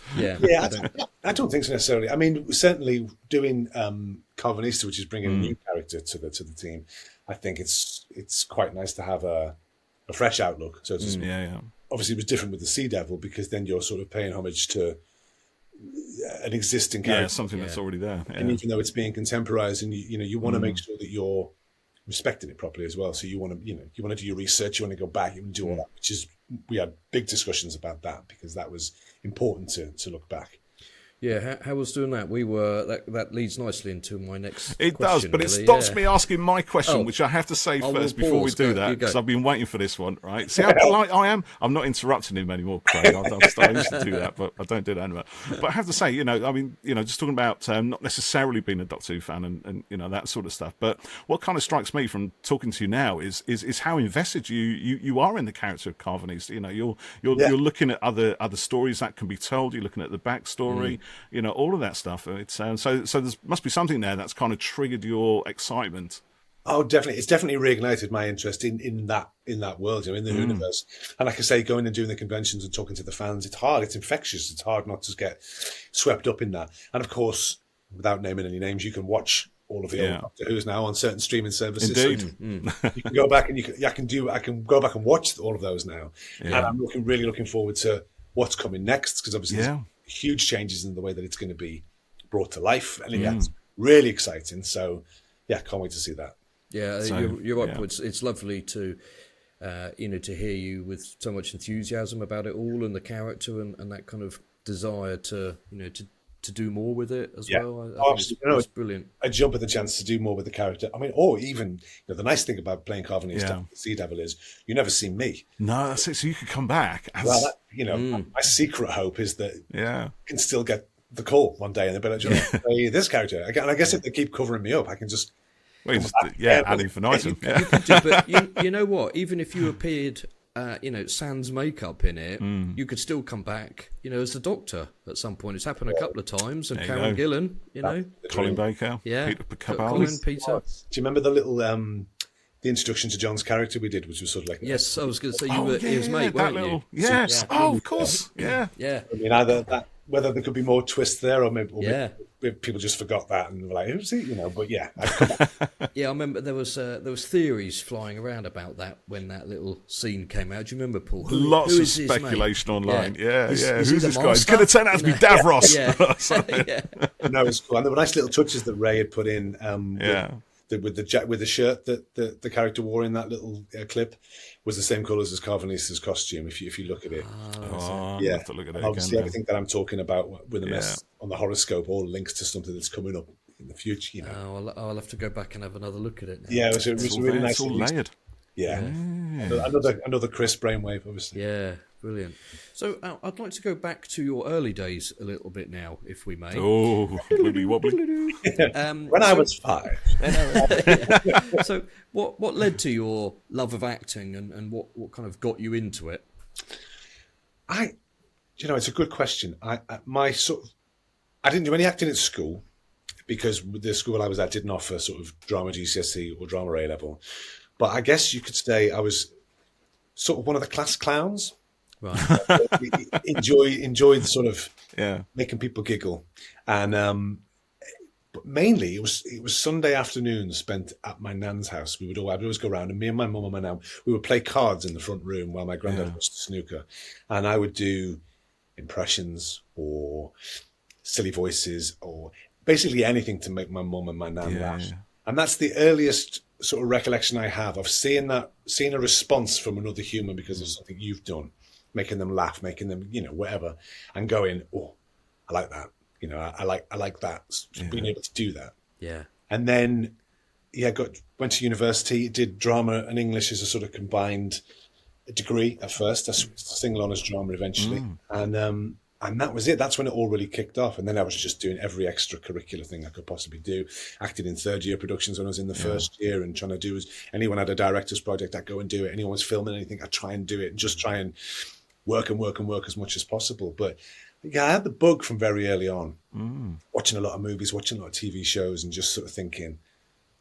S3: I don't think so necessarily. I mean, certainly doing Karvanista, which is bringing a new character to the team, I think it's quite nice to have a fresh outlook. So it's obviously it was different with the Sea Devil because then you're sort of paying homage to an existing character,
S2: something that's already there,
S3: and even though it's being contemporized, and you want to make sure that you're respecting it properly as well. So you want to do your research, you want to go back, you want to do all that. We had big discussions about that because that was important to look back.
S1: Yeah, how was doing that? We were that leads nicely into my next.
S2: It
S1: question,
S2: does, but
S1: really.
S2: it stops me asking my question, which I have to say first before we do that because I've been waiting for this one. Right? See how polite I am. I'm not interrupting him anymore, Craig. I used to do that, but I don't do that anymore. But I have to say, just talking about not necessarily being a Doctor Who fan and that sort of stuff. But what kind of strikes me from talking to you now is how invested you are in the character of Karvanista. You're looking at other stories that can be told. You're looking at the backstory. All of that stuff. It's so there must be something there that's kind of triggered your excitement.
S3: Oh, definitely. It's definitely reignited my interest in that world, in the universe. And like I say, going and doing the conventions and talking to the fans, it's hard. It's infectious. It's hard not to get swept up in that. And of course, without naming any names, you can watch all of the old Doctor Who's now on certain streaming services.
S2: Indeed.
S3: So you can go back and I can go back and watch all of those now. Yeah. And I'm really looking forward to what's coming next because obviously there's huge changes in the way that it's going to be brought to life, and it's really exciting. So, can't wait to see that.
S1: Yeah, you're right. It's lovely to to hear you with so much enthusiasm about it all and the character and that kind of desire to to do more with it as well. I think it's brilliant.
S3: I jump at the chance to do more with the character. I mean, or even the nice thing about playing Karvanista, Sea Devil, is you never see me.
S2: No, that's it. So you could come back.
S3: My secret hope is that I can still get the call one day and they'll be like, play this character. And I guess if they keep covering me up, I can just...
S2: ad infinitum.
S1: You could do, but you know what? Even if you appeared... sans makeup in it, you could still come back, as the Doctor at some point. It's happened a couple of times, and Karen Gillan,
S2: Colin Baker,
S1: Peter
S2: Capaldi.
S1: Peter.
S3: Do you remember the little the introduction to John's character we did, which was sort of like...
S1: Yes, I was going to say you were his mate, weren't you?
S2: Yes, of course, yeah.
S3: I mean, either that, whether there could be more twists there, or maybe people just forgot that and were like, who's he? But
S1: I remember there was theories flying around about that when that little scine came out. Do you remember, Paul?
S2: Lots of speculation online. Who's this guy? It's going to turn out to be Davros.
S3: No, it was cool. And there were nice little touches that Ray had put in. With the shirt that the character wore in that little clip was the same colours as Karvanista's costume. If you look at it,
S2: I'll have to look at it
S3: obviously
S2: again,
S3: everything that I'm talking about with the mess on the horoscope all links to something that's coming up in the future.
S1: I'll have to go back and have another look at it now.
S3: Yeah, it was really nice.
S2: It's all layered.
S3: Yeah. Another Chris brainwave, obviously.
S1: Yeah, brilliant. So I'd like to go back to your early days a little bit now, if we may.
S2: Oh, wibbly wobbly.
S3: When I was 5.
S1: So what led to your love of acting and what kind of got you into it?
S3: It's a good question. I didn't do any acting at school because the school I was at didn't offer sort of drama GCSE or drama A level. But I guess you could say I was sort of one of the class clowns.
S1: Right.
S3: enjoyed sort of making people giggle, and but mainly it was Sunday afternoons spent at my nan's house. I'd always go around, and me and my mum and my nan, we would play cards in the front room while my granddad watched the snooker, and I would do impressions or silly voices or basically anything to make my mum and my nan laugh. And that's the earliest sort of recollection I have of seeing a response from another human because of something you've done, making them laugh, making them, whatever, and going, oh, I like that. I like that. Being able to do that.
S1: Yeah.
S3: And then, went to university, did drama and English as a sort of combined degree at first. I single honours drama eventually. And that was it. That's when it all really kicked off. And then I was just doing every extracurricular thing I could possibly do. Acted in third year productions when I was in the first year, and trying to do anyone had a director's project, I'd go and do it. Anyone was filming anything, I'd try and do it and just try and work as much as possible. But I had the bug from very early on, watching a lot of movies, watching a lot of TV shows, and just sort of thinking,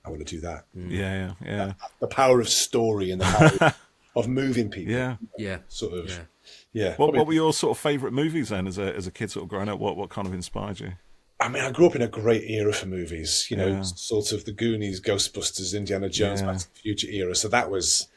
S3: I want to do that.
S2: Yeah.
S3: The power of story and the power of moving people.
S2: Yeah.
S3: Sort of.
S2: Yeah. What were your sort of favourite movies then as a kid sort of growing up? What kind of inspired you?
S3: I mean, I grew up in a great era for movies, sort of the Goonies, Ghostbusters, Indiana Jones, Back to the Future era. So that was,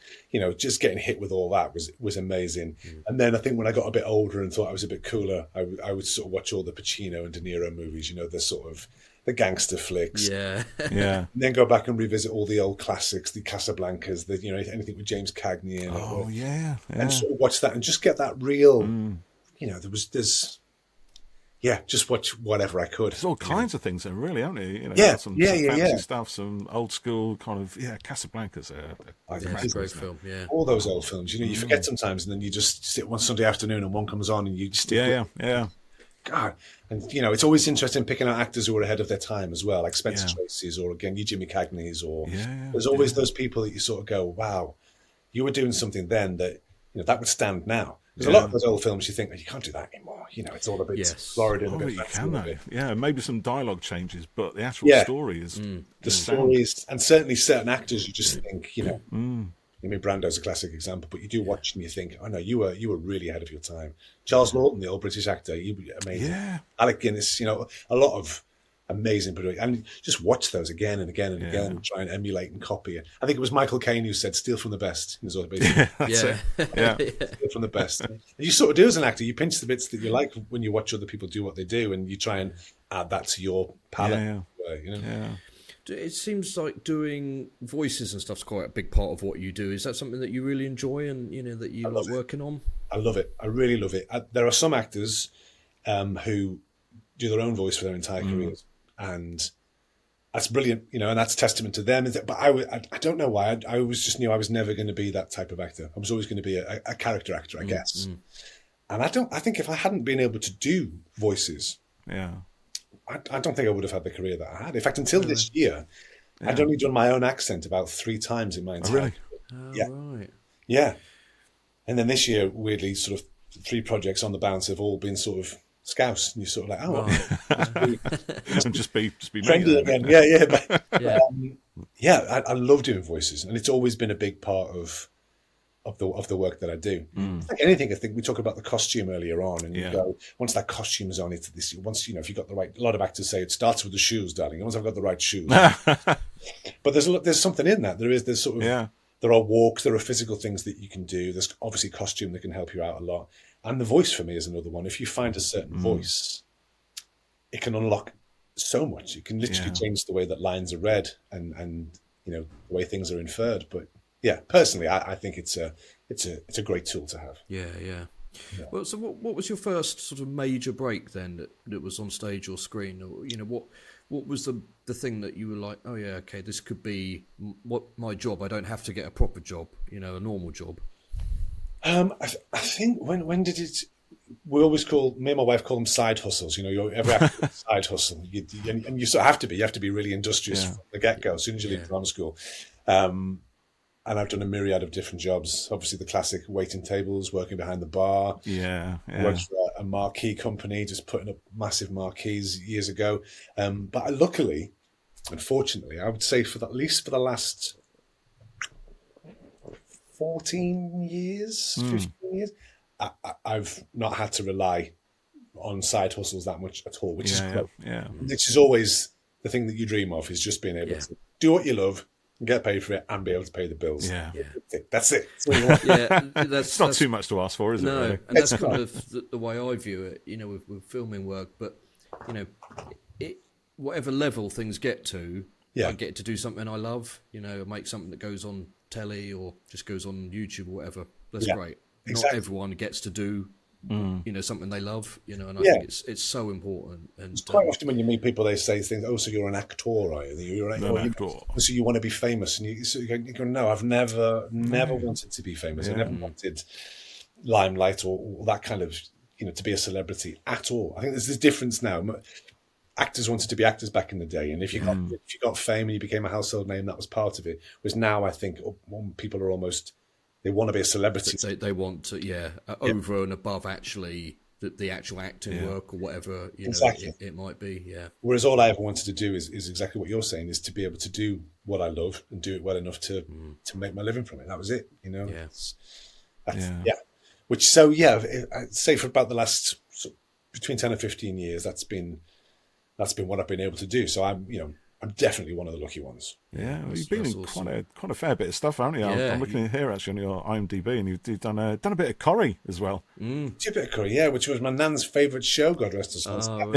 S3: just getting hit with all that was amazing. And then I think when I got a bit older and thought I was a bit cooler, I would sort of watch all the Pacino and De Niro movies, the sort of the gangster flicks.
S1: Yeah.
S3: And then go back and revisit all the old classics, the Casablancas, anything with James Cagney in it.
S2: Oh, yeah.
S3: And sort of watch that and just get that real, just watch whatever I could.
S2: There's all kinds of things there, really, aren't there? Some fancy stuff, some old school kind of, Casablanca's
S1: a great film,
S3: All those old films, you forget sometimes, and then you just sit one Sunday afternoon and one comes on and you just stick with God. And, it's always interesting picking out actors who are ahead of their time as well, like Spencer Tracy's or, again, you Jimmy Cagney's, or there's always those people that you sort of go, wow, you were doing something then that, that would stand now. There's a lot of those old films you think, you can't do that anymore. It's all a bit Florida.
S2: You can, though. Yeah, maybe some dialogue changes, but the actual story is...
S3: The stories, and certainly certain actors you just think, I mean, Brando's a classic example, but you do watch and you think, oh no, you were really ahead of your time. Charles Lawton, the old British actor, he was amazing. Yeah. Alec Guinness, a lot of amazing production. And just watch those again and again and again and try and emulate and copy it. I think it was Michael Caine who said, steal from the best. Steal from the best. And you sort of do as an actor, you pinch the bits that you like when you watch other people do what they do, and you try and add that to your palette.
S1: It seems like doing voices and stuff's quite a big part of what you do. Is that something that you really enjoy and that you like working on?
S3: I love it. I really love it. There are some actors who do their own voice for their entire careers, and that's brilliant. And that's testament to them. But I don't know why. I always just knew I was never going to be that type of actor. I was always going to be a character actor, I guess. And I think if I hadn't been able to do voices, I don't think I would have had the career that I had. In fact, until this year, I'd only done my own accent about 3 times in my entire career.
S1: Right.
S3: Yeah. And then this year, weirdly, sort of 3 projects on the bounce have all been sort of Scouse. And you're sort of like,
S2: just be
S3: trendy again. I love doing voices, and it's always been a big part of the work that I do. Like anything, I think we talked about the costume earlier on, and you go, once that costume is on, it's this. Once if you got the right, a lot of actors say it starts with the shoes, darling. Once I've got the right shoes, but there's something in that. There's sort of there are walks, there are physical things that you can do. There's obviously costume that can help you out a lot, and the voice for me is another one. If you find a certain voice, it can unlock so much. It can literally change the way that lines are read and the way things are inferred. But yeah, personally, I think it's a great tool to have.
S1: Yeah. Well, so what was your first sort of major break then that was on stage or screen? Or, what was the thing that you were like, oh yeah, okay, this could be what my job. I don't have to get a proper job, a normal job.
S3: I think when did it? We always me and my wife call them side hustles. Every actor has a side hustle, and you sort of have to be. You have to be really industrious from the get go. As soon as you leave drama school. and I've done a myriad of different jobs. Obviously, the classic waiting tables, working behind the bar. Worked for a marquee company, just putting up massive marquees years ago. But luckily, unfortunately, I would say at least for the last 14 years, 15 years, I've not had to rely on side hustles that much at all, which is great. Which is always the thing that you dream of, is just being able to do what you love, get paid for it, and be able to pay the bills. That's it.
S2: It's not too much to ask for, is it?
S1: No,
S2: really?
S1: and that's kind of the way I view it, with filming work. But, whatever level things get to, I get to do something I love, make something that goes on telly or just goes on YouTube or whatever. That's great. Exactly. Not everyone gets to do something they love, and I think it's so important. And
S3: it's quite often when you meet people, they say things, "Oh, so you're an actor, are you? You're an actor. So you want to be famous?" And you go, "No, I've never wanted to be famous. I never wanted limelight or that kind of, to be a celebrity at all. I think there's this difference now. Actors wanted to be actors back in the day, and if you got fame and you became a household name, that was part of it. Whereas now, I think people are almost, they want to be a celebrity.
S1: They want to, over and above actually the actual acting work or whatever it might be.
S3: Whereas all I ever wanted to do is exactly what you're saying, is to be able to do what I love and do it well enough to make my living from it. That was it, Which I'd say for about the last between 10 and 15 years, that's been what I've been able to do. So I'm definitely one of the lucky ones.
S2: Yeah, well, you've been in awesome. quite a fair bit of stuff, haven't you? I'm looking in here actually on your IMDb, and you've done a bit of Corrie as well.
S3: Did a bit of Corrie, which was my nan's favourite show. God rest her soul.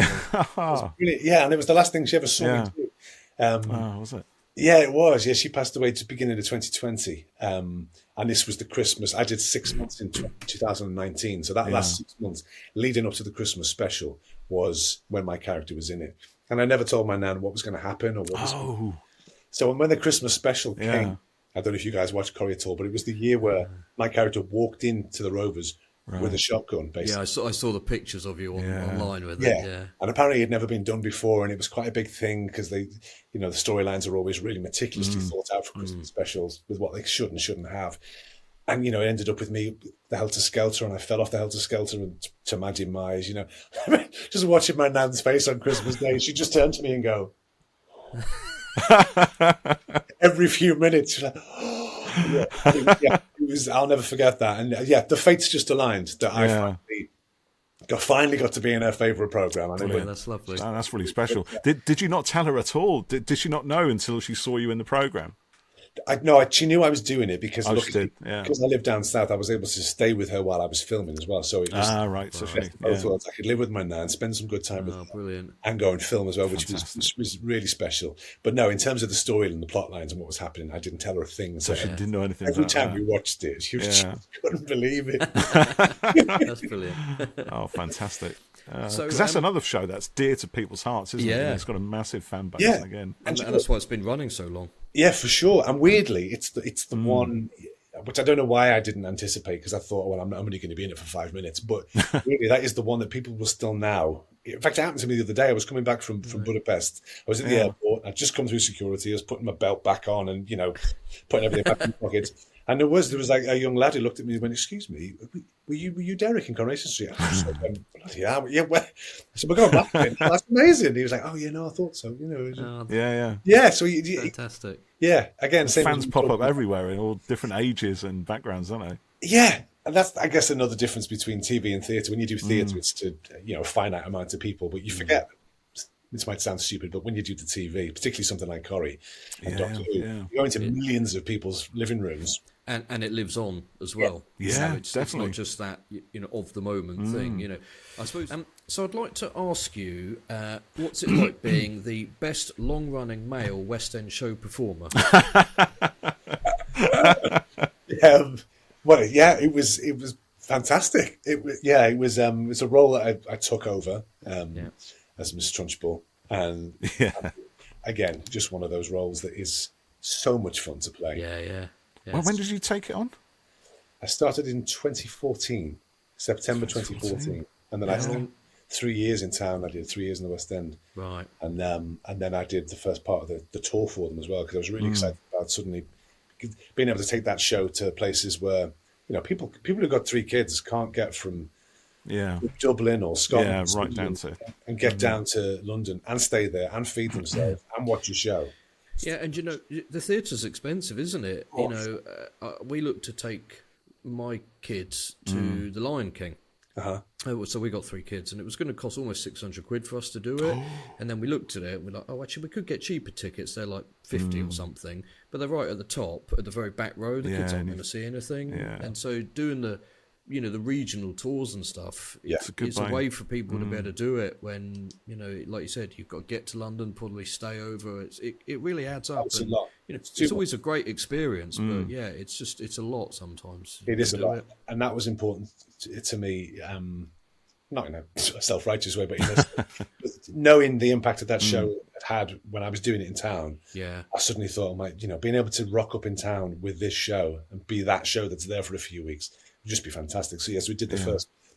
S2: Oh,
S3: really? And it was the last thing she ever saw me do.
S2: Was it?
S3: Yeah, it was. Yeah, she passed away at the beginning of 2020. And this was the Christmas. I did 6 months in 2019. So that last 6 months leading up to the Christmas special was when my character was in it. And I never told my nan what was going to happen or what was going to... So when the Christmas special came, I don't know if you guys watched Corrie at all, but it was the year where my character walked into the Rovers with a shotgun, basically.
S1: Yeah, I saw the pictures of you online with it. Yeah,
S3: and apparently it had never been done before, and it was quite a big thing because they, the storylines are always really meticulously thought out for Christmas specials with what they should and shouldn't have. And, it ended up with me, the helter-skelter, and I fell off the helter-skelter and to my demise, just watching my nan's face on Christmas Day. She'd just turn to me and go, every few minutes, she's like, it was, I'll never forget that. And the fates just aligned that I finally got to be in her favourite programme.
S1: That's lovely.
S2: Oh, that's really special. Did you not tell her at all? Did she not know until she saw you in the programme?
S3: She knew I was doing it because because I live down south, I was able to stay with her while I was filming as well. So it was both worlds. I could live with my nan, spend some good time with her,
S1: brilliant,
S3: and go and film as well, which was really special. But no, in terms of the story and the plot lines and what was happening, I didn't tell her a thing.
S2: So she didn't know anything.
S3: Every time we watched it, she couldn't believe it.
S1: That's brilliant.
S2: Oh, fantastic! Because that's another show that's dear to people's hearts, isn't it? And it's got a massive fan base again,
S1: and that's why it's been running so long.
S3: Yeah, for sure. And weirdly, it's the one, which I don't know why I didn't anticipate, because I thought, well, I'm only going to be in it for 5 minutes. But really, that is the one that people will still now. In fact, it happened to me the other day. I was coming back from Budapest. I was at the airport. I'd just come through security. I was putting my belt back on and, putting everything back in my pockets. And there was like a young lad who looked at me and went, "Excuse me, were you Derek in Coronation Street?" I was like, I said, "We're going back. That's amazing." He was like, "Oh, yeah, no, I thought so." So
S1: fantastic.
S3: Yeah, again, same
S2: fans pop up everywhere in all different ages and backgrounds, don't they?
S3: Yeah, and that's, I guess, another difference between TV and theatre. When you do theatre, it's to a finite amount of people, but you forget. This might sound stupid, but when you do the TV, particularly something like Corrie and Doctor Who, you go into millions of people's living rooms.
S1: And it lives on as well.
S2: Yeah,
S1: it's
S2: definitely.
S1: It's not just that, of the moment thing, I suppose. So I'd like to ask you, what's it like being the best long-running male West End show performer?
S3: It was fantastic. It was a role that I took over as Miss Trunchbull, and again, just one of those roles that is so much fun to play.
S1: Yeah.
S2: Well, when did you take it on?
S3: I started in 2014, September 2014, and then I spent 3 years in town. I did 3 years in the West End,
S1: right?
S3: And then I did the first part of the tour for them as well, because I was really excited about suddenly being able to take that show to places where, people who've got 3 kids can't get from Dublin or Scotland
S2: right down to
S3: and get down to London and stay there and feed themselves and watch your show.
S1: Yeah, and the theatre's expensive, isn't it? We look to take my kids to The Lion King. So we got 3 kids, and it was going to cost almost £600 for us to do it. And then we looked at it, and we're like, actually, we could get cheaper tickets. They're like 50 or something, but they're right at the top, at the very back row. The kids aren't going to see anything. And so doing the regional tours and stuff, it's a way for people to be able to do it when, like you said, you've got to get to London, probably stay over. It really adds up.
S3: It's a lot.
S1: It's always a great experience, but it's a lot sometimes.
S3: It is a lot. And that was important to me, not in a self-righteous way, but knowing the impact that show had when I was doing it in town. I suddenly thought, being able to rock up in town with this show and be that show that's there for a few weeks would just be fantastic. So yes, we did the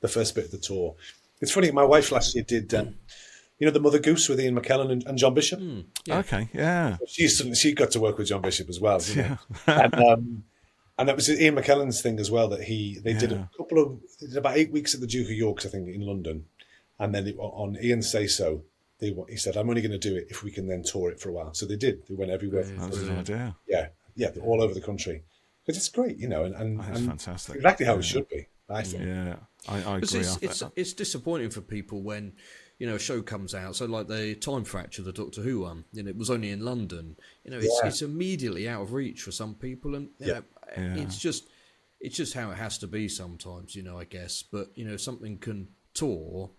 S3: first bit of the tour. It's funny, my wife last year did the Mother Goose with Ian McKellen and John Bishop.
S2: Okay, yeah.
S3: She got to work with John Bishop as well. And that was Ian McKellen's thing as well, that they did about 8 weeks at the Duke of York's, I think, in London. And then on Ian's say-so, he said, I'm only going to do it if we can then tour it for a while. So they did. They went everywhere.
S2: That was an idea.
S3: Yeah, all over the country. But it's great, and
S2: fantastic.
S3: Exactly how it should be, I think.
S2: Yeah, I agree.
S1: It's disappointing for people when, a show comes out. So like the Time Fracture, the Doctor Who one, it was only in London. It's immediately out of reach for some people, and it's just how it has to be sometimes, I guess. But if something can tour,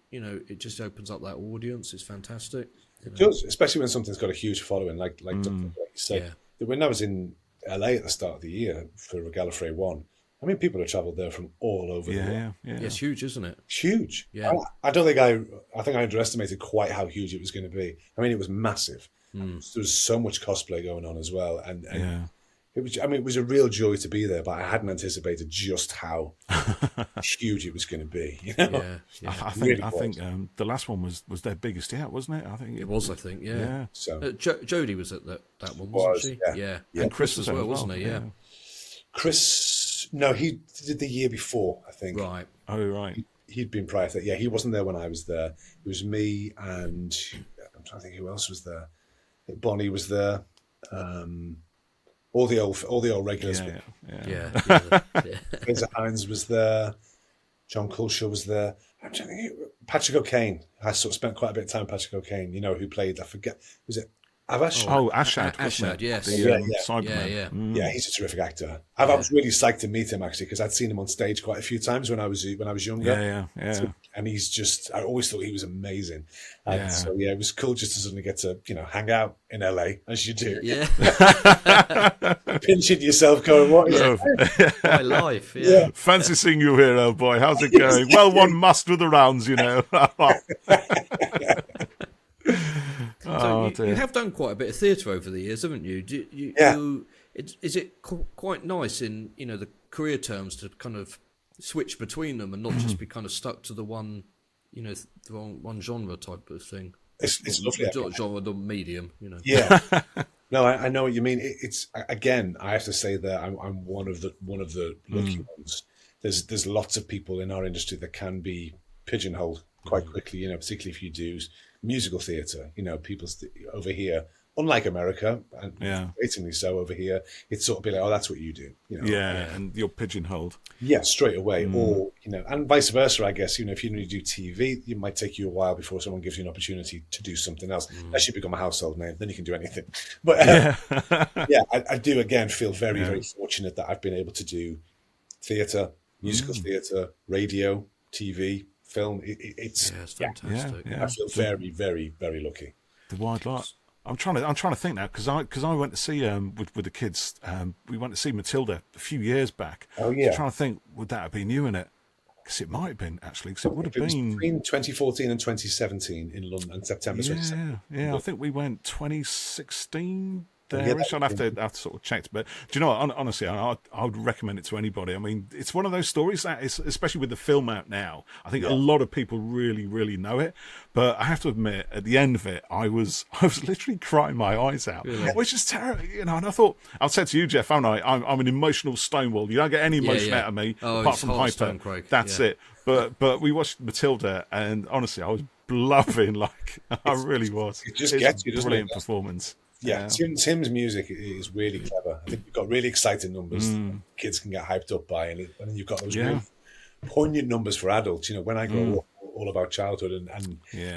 S1: it just opens up that audience. It's fantastic.
S3: It does, especially when something's got a huge following, like you said. When I was in LA at the start of the year for Gallifrey One, I mean, people have travelled there from all over the world.
S1: Yeah, it's huge, isn't it?
S3: Huge.
S1: Yeah.
S3: I don't think I think I underestimated quite how huge it was going to be. I mean, it was massive. There was so much cosplay going on as well, and it was. I mean, it was a real joy to be there, but I hadn't anticipated just how huge it was going to be.
S2: I think the last one was their biggest yet, wasn't it? I think
S1: it was. I think, yeah.
S3: So
S1: Jodie was at that one, wasn't she? Yeah. And Chris as well, wasn't he? Yeah.
S3: Chris, no, he did the year before, I think.
S1: Right.
S2: Oh, right.
S3: He'd been prior to that. Yeah, he wasn't there when I was there. It was me and I'm trying to think who else was there. I think Bonnie was there. All the old regulars.
S1: Yeah.
S3: Fraser Hines was there. John Culshaw was there. I'm trying to think. Patrick O'Kane. I sort of spent quite a bit of time with Patrick O'Kane. Who played? I forget. Was it Avash?
S2: Ashad.
S1: Ashad, yes.
S2: Cyberman.
S3: Yeah, he's a terrific actor. I was really psyched to meet him actually because I'd seen him on stage quite a few times when I was younger.
S2: Yeah.
S3: So, and he's just, I always thought he was amazing. And so it was cool just to suddenly get to, hang out in LA as you do.
S1: Yeah.
S3: Pinching yourself going, what is it?
S1: My life, yeah.
S2: Fancy seeing you here, old boy. How's it going? Well, one must with the rounds,
S1: So you have done quite a bit of theatre over the years, haven't you? Is it quite nice in the career terms to kind of switch between them and not just be kind of stuck to the one, the one genre type of thing?
S3: It's lovely.
S1: Genre, the medium,
S3: Yeah. No, I know what you mean. It's again, I have to say that I'm one of the lucky ones. There's lots of people in our industry that can be pigeonholed quite quickly. Particularly if you do musical theatre. People over here, unlike America, and amazingly so over here, it's sort of be like, oh, that's what you do.
S2: And you're pigeonholed.
S3: Yeah, straight away. Or, and vice versa, I guess. If you only do TV, it might take you a while before someone gives you an opportunity to do something else. Unless you become a household name, then you can do anything. But I do, again, feel very, very fortunate that I've been able to do theatre, musical theatre, radio, TV, film. It's
S1: fantastic.
S3: I feel very, very, very lucky.
S2: The wide lot. I'm trying to think now because I went to see with the kids. We went to see Matilda a few years back.
S3: Oh yeah.
S2: I'm trying to think, would that have been you in it? Because it might have been actually. Because it would have been
S3: between 2014 and 2017 in London, September.
S2: Yeah. I think we went 2016 there-ish. I'd have to sort of check. But do you know what? Honestly, I would recommend it to anybody. I mean, it's one of those stories that is, especially with the film out now, I think a lot of people really, really know it. But I have to admit, at the end of it, I was literally crying my eyes out, which is terrible. You know, and I thought, I've said to you, Jeff, haven't I? I'm an emotional Stonewall. You don't get any emotion out of me apart from Hyper. That's it. But we watched Matilda, and honestly, I was blubbing like I really was.
S3: It just gets you, doesn't it?
S2: Brilliant performance.
S3: Yeah, Tim's music is really clever. I think you've got really exciting numbers kids can get hyped up by, and then you've got those really poignant numbers for adults. You know, when I grow up, all about childhood, and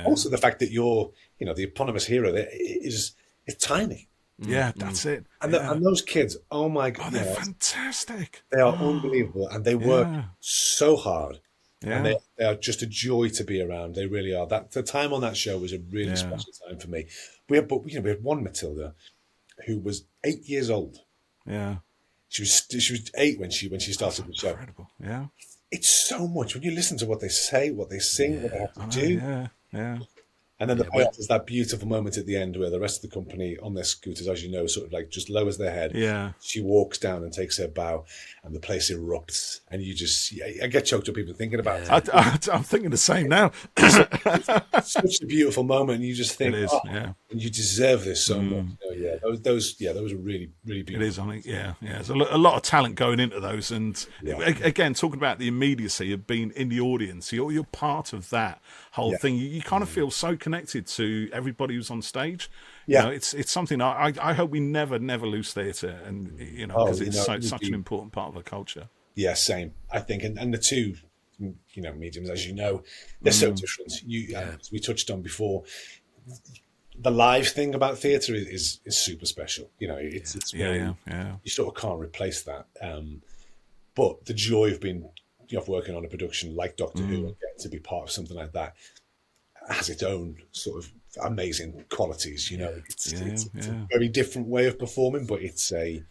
S3: also the fact that you're, you know, the eponymous hero there is tiny.
S2: Yeah, that's it.
S3: And, and those kids, oh my God,
S2: they're fantastic.
S3: They are unbelievable, and they work so hard. Yeah. And they are just a joy to be around. They really are. The time on that show was a really special time for me. We had one Matilda who was 8 years old.
S2: Yeah,
S3: she was 8 when she started the show.
S2: Incredible. Yeah,
S3: it's so much when you listen to what they say, what they sing, what they have to do.
S2: Yeah.
S3: And then the payoff is that beautiful moment at the end where the rest of the company on their scooters, as you know, sort of like just lowers their head.
S2: Yeah. She
S3: walks down and takes her bow, and the place erupts. And you just, I get choked up even thinking about
S2: it. I'm thinking the same now.
S3: It's such a beautiful moment. And you just think, and you deserve this so much. Oh, those are really, really beautiful.
S2: It is, I think, There's a lot of talent going into those. And again, talking about the immediacy of being in the audience, you're part of that whole thing. You kind of feel so connected to everybody who's on stage. You know, it's something I hope we never lose theatre, and you know, because it's such an important part of our culture.
S3: Yeah, same. I think, and the two, you know, mediums, as you know, they're so different. As we touched on before, the live thing about theatre is super special. You know, it's very, you sort of can't replace that. But the joy of being, of working on a production like Doctor Who and getting to be part of something like that has its own sort of amazing qualities. You know, it's a very different way of performing, but it's an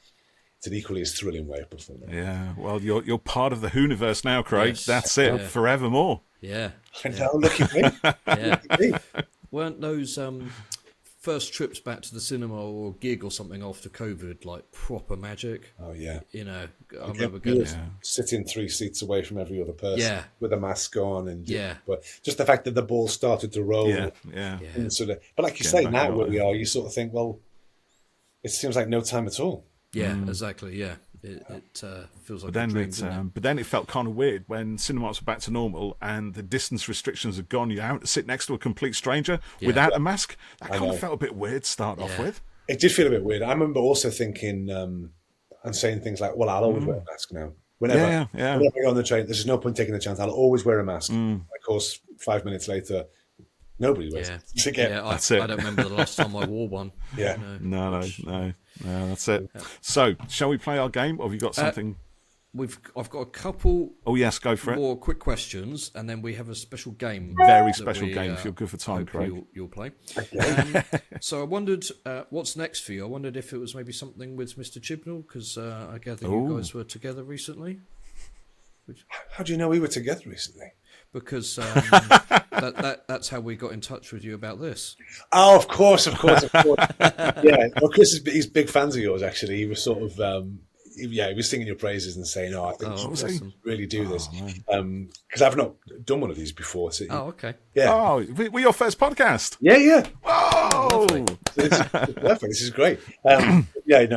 S3: equally as thrilling way of performing.
S2: Yeah, well, you're part of the Whoniverse now, Craig. Yes. That's it, forevermore.
S1: Yeah.
S3: And how lucky me.
S1: Weren't those first trips back to the cinema or gig or something after COVID like proper magic?
S3: Oh yeah.
S1: You know, I remember going
S3: sitting 3 seats away from every other person with a mask on, and but just the fact that the ball started to roll, and sort of. But like you say, now where we are, you sort of think, well, it seems like no time at all.
S1: Yeah, exactly. Yeah, it feels like.
S2: But then it felt kind of weird when cinemas were back to normal and the distance restrictions had gone. You're out to sit next to a complete stranger without a mask. That kind of felt a bit weird to start off with.
S3: It did feel a bit weird. I remember also thinking and saying things like, "Well, I'll always wear a mask now. Whenever I go on the train, there's no point taking a chance. I'll always wear a mask." Of course, 5 minutes later, nobody wears it again.
S1: I don't remember the last time I wore one.
S3: Yeah,
S2: no, that's it. So, shall we play our game, or have you got something?
S1: I've got a couple.
S2: Oh yes, go for it.
S1: More quick questions, and then we have a special game.
S2: Very special game. If you're good for time, Craig,
S1: you'll play. So I wondered what's next for you. I wondered if it was maybe something with Mr. Chibnall, because I gather you guys were together recently.
S3: How do you know we were together recently?
S1: Because that's how we got in touch with you about this.
S3: Oh, of course. Yeah, well, Chris he's big fans of yours. Actually, he was sort of he was singing your praises and saying, "Oh, I think we should really do this," because I've not done one of these before. So,
S1: okay.
S3: Yeah.
S2: Oh, we're your first podcast.
S3: Yeah.
S2: Whoa!
S3: It's perfect. This is great.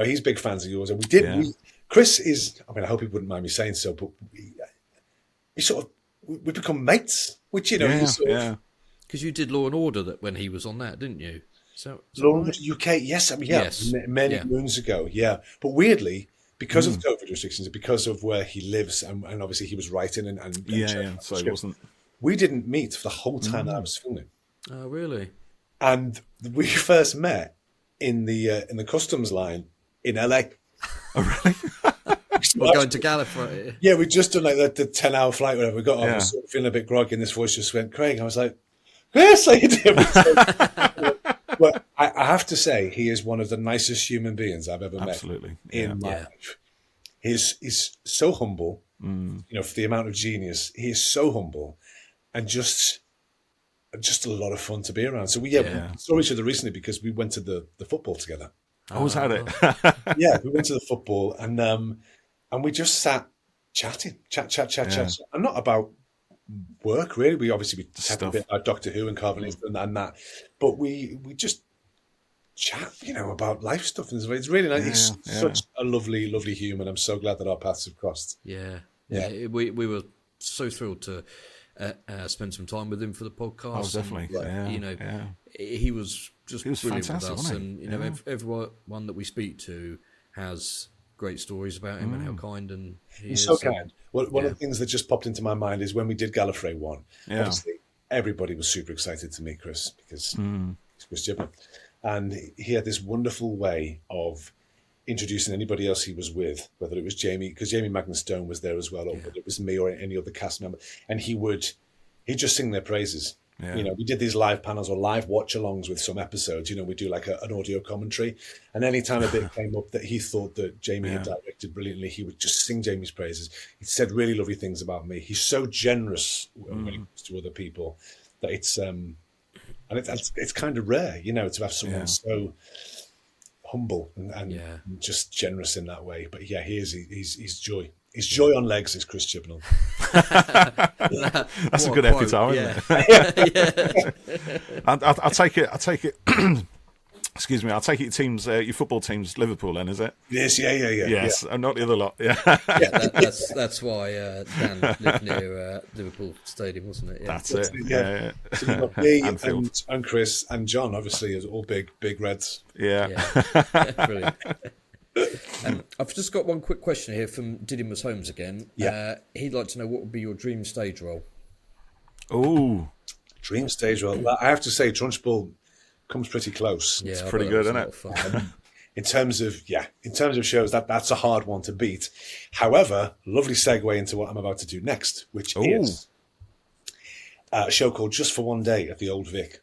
S3: He's big fans of yours, and we did. Chris is. I mean, I hope he wouldn't mind me saying so, but we become mates, which
S1: because you did Law and Order when he was on that, didn't you? So
S3: Law and Order UK, yes, I mean, many moons ago, but weirdly, because of the COVID restrictions, because of where he lives, and obviously he was writing and
S2: so it wasn't.
S3: We didn't meet for the whole time that I was filming.
S1: Oh, really?
S3: And we first met in the customs line in LA.
S2: Oh, really?
S1: We're going to Gallifrey.
S3: Yeah, we just done like the 10-hour flight, whatever. We got on, sort of feeling a bit groggy, and this voice just went, "Craig." I was like, "Yes, I did." But I have to say, he is one of the nicest human beings I've ever met in my life. He's so humble, for the amount of genius. He is so humble, and just a lot of fun to be around. So we saw each other recently because we went to the football together.
S2: Oh, was that it?
S3: Yeah, we went to the football and we just sat chatting, chat. And not about work really. We chatted a bit about Doctor Who and Karvanista and that, but we just chat, about life stuff. And it's really nice. He's such a lovely, lovely human. I'm so glad that our paths have crossed.
S1: Yeah. We were so thrilled to spend some time with him for the podcast.
S2: Oh, definitely.
S1: He was brilliant with us,
S2: and
S1: everyone that we speak to has great stories about him and how kind and
S3: he's so kind. One of the things that just popped into my mind is when we did Gallifrey One. Obviously, everybody was super excited to meet Chris because he's Chris Chibnall, and he had this wonderful way of introducing anybody else he was with, whether it was Jamie, because Jamie Magnus Stone was there as well, or whether it was me or any other cast member, and he'd just sing their praises. We did these live panels or live watch-alongs with some episodes. We do like an audio commentary, and any time a bit came up that he thought that Jamie had directed brilliantly, he would just sing Jamie's praises. He said really lovely things about me. He's so generous when it comes to other people that it's kind of rare, to have someone so humble and just generous in that way. But yeah, he's joy. He's joy on legs, is Chris Chibnall.
S2: That's a good epitaph, isn't it? I'll take it. Excuse me. I'll take it. Your football team's Liverpool, then, is it?
S3: Yes, yeah.
S2: Yes, and not the other lot. Yeah,
S1: that's why Dan lived near Liverpool Stadium, wasn't it? Yeah.
S2: That's it. Yeah.
S3: So you've got me and Chris and John, obviously, as all big Reds.
S2: Yeah.
S1: Brilliant. I've just got one quick question here from Didymus Holmes again. He'd like to know what would be your dream stage role.
S2: Oh,
S3: dream stage role. Well, I have to say, Trunchbull comes pretty close.
S2: Yeah, it's pretty good, isn't it?
S3: In terms of shows, that's a hard one to beat. However, lovely segue into what I'm about to do next, which is a show called Just for One Day at the Old Vic,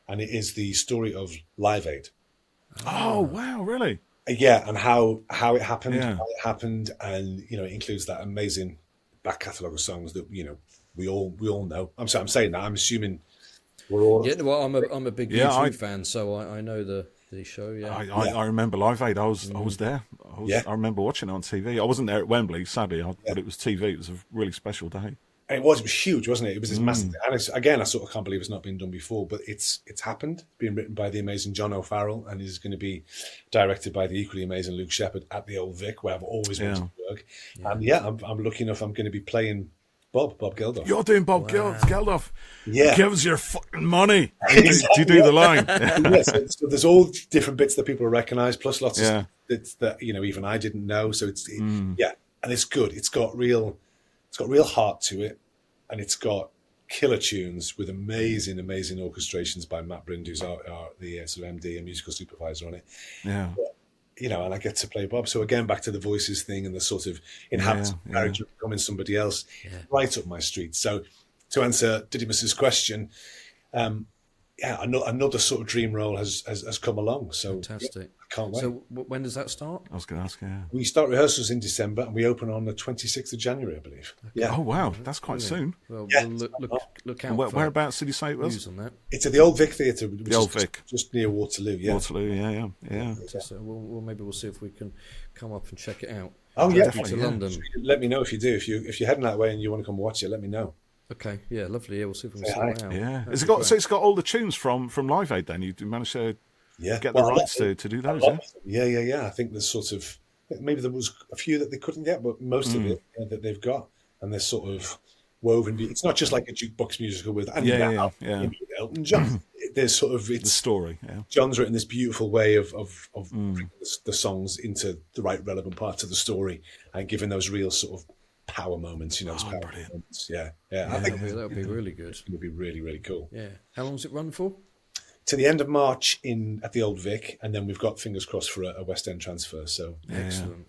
S3: and it is the story of Live Aid.
S2: Oh wow, really?
S3: Yeah, and how it happened, and it includes that amazing back catalogue of songs that we all know. I'm saying that. I'm assuming we're all.
S1: Yeah, well, I'm a big U2 fan, so I know the show. Yeah,
S2: I remember Live Aid. I was there. I remember watching it on TV. I wasn't there at Wembley, sadly, but it was TV. It was a really special day.
S3: And it was huge, wasn't it? It was this massive. And again, I sort of can't believe it's not been done before, but it's happened. It's been written by the amazing John O'Farrell, and is going to be directed by the equally amazing Luke Shepherd at the Old Vic, where I've always wanted to work. Yeah. And I'm lucky enough. I'm going to be playing Bob Geldof.
S2: You're doing Bob Geldof.
S3: Yeah,
S2: give us your fucking money. Do you do the line?
S3: So there's all different bits that people recognise, plus lots of bits that even I didn't know. So and it's good. It's got real heart to it, and it's got killer tunes with amazing orchestrations by Matt Brind, who's the sort of MD and musical supervisor on it.
S2: Yeah.
S3: But, and I get to play Bob. So again, back to the voices thing and the sort of inhabitant character becoming somebody else, right up my street. So to answer Didymus's question, another sort of dream role has come along. So
S1: fantastic.
S3: I can't wait.
S1: So when does that start?
S2: I was going to ask.
S3: We start rehearsals in December and we open on the 26th of January, I believe. Okay. Yeah.
S2: Oh wow, that's quite soon.
S1: Well, we'll look out.
S2: Whereabouts did you say it was?
S1: On that.
S3: It's at the Old Vic Theatre.
S2: The Old Vic,
S3: just near Waterloo. Yeah.
S2: Waterloo. Yeah.
S1: So maybe we'll see if we can come up and check it out.
S3: Oh yeah,
S1: definitely. To London.
S3: Let me know if you do. If you're heading that way and you want to come watch it, let me know.
S1: Okay, yeah, lovely. Yeah, we'll see if we can sort it out.
S2: Yeah, it's got all the tunes from Live Aid. Then you managed to get the rights to do those.
S3: Yeah. I think there's sort of maybe there was a few that they couldn't get, but most of it that they've got, and they're sort of woven. It's not just like a jukebox musical with Elton John. There's sort of the
S2: story. Yeah.
S3: John's written this beautiful way of bringing the songs into the right relevant parts of the story and giving those real sort of power moments, those power moments. Yeah. I think
S1: that'll be really good.
S3: It's going to be really, really cool.
S1: Yeah. How long does it run for?
S3: To the end of March at the Old Vic, and then we've got fingers crossed for a West End transfer. So
S1: excellent.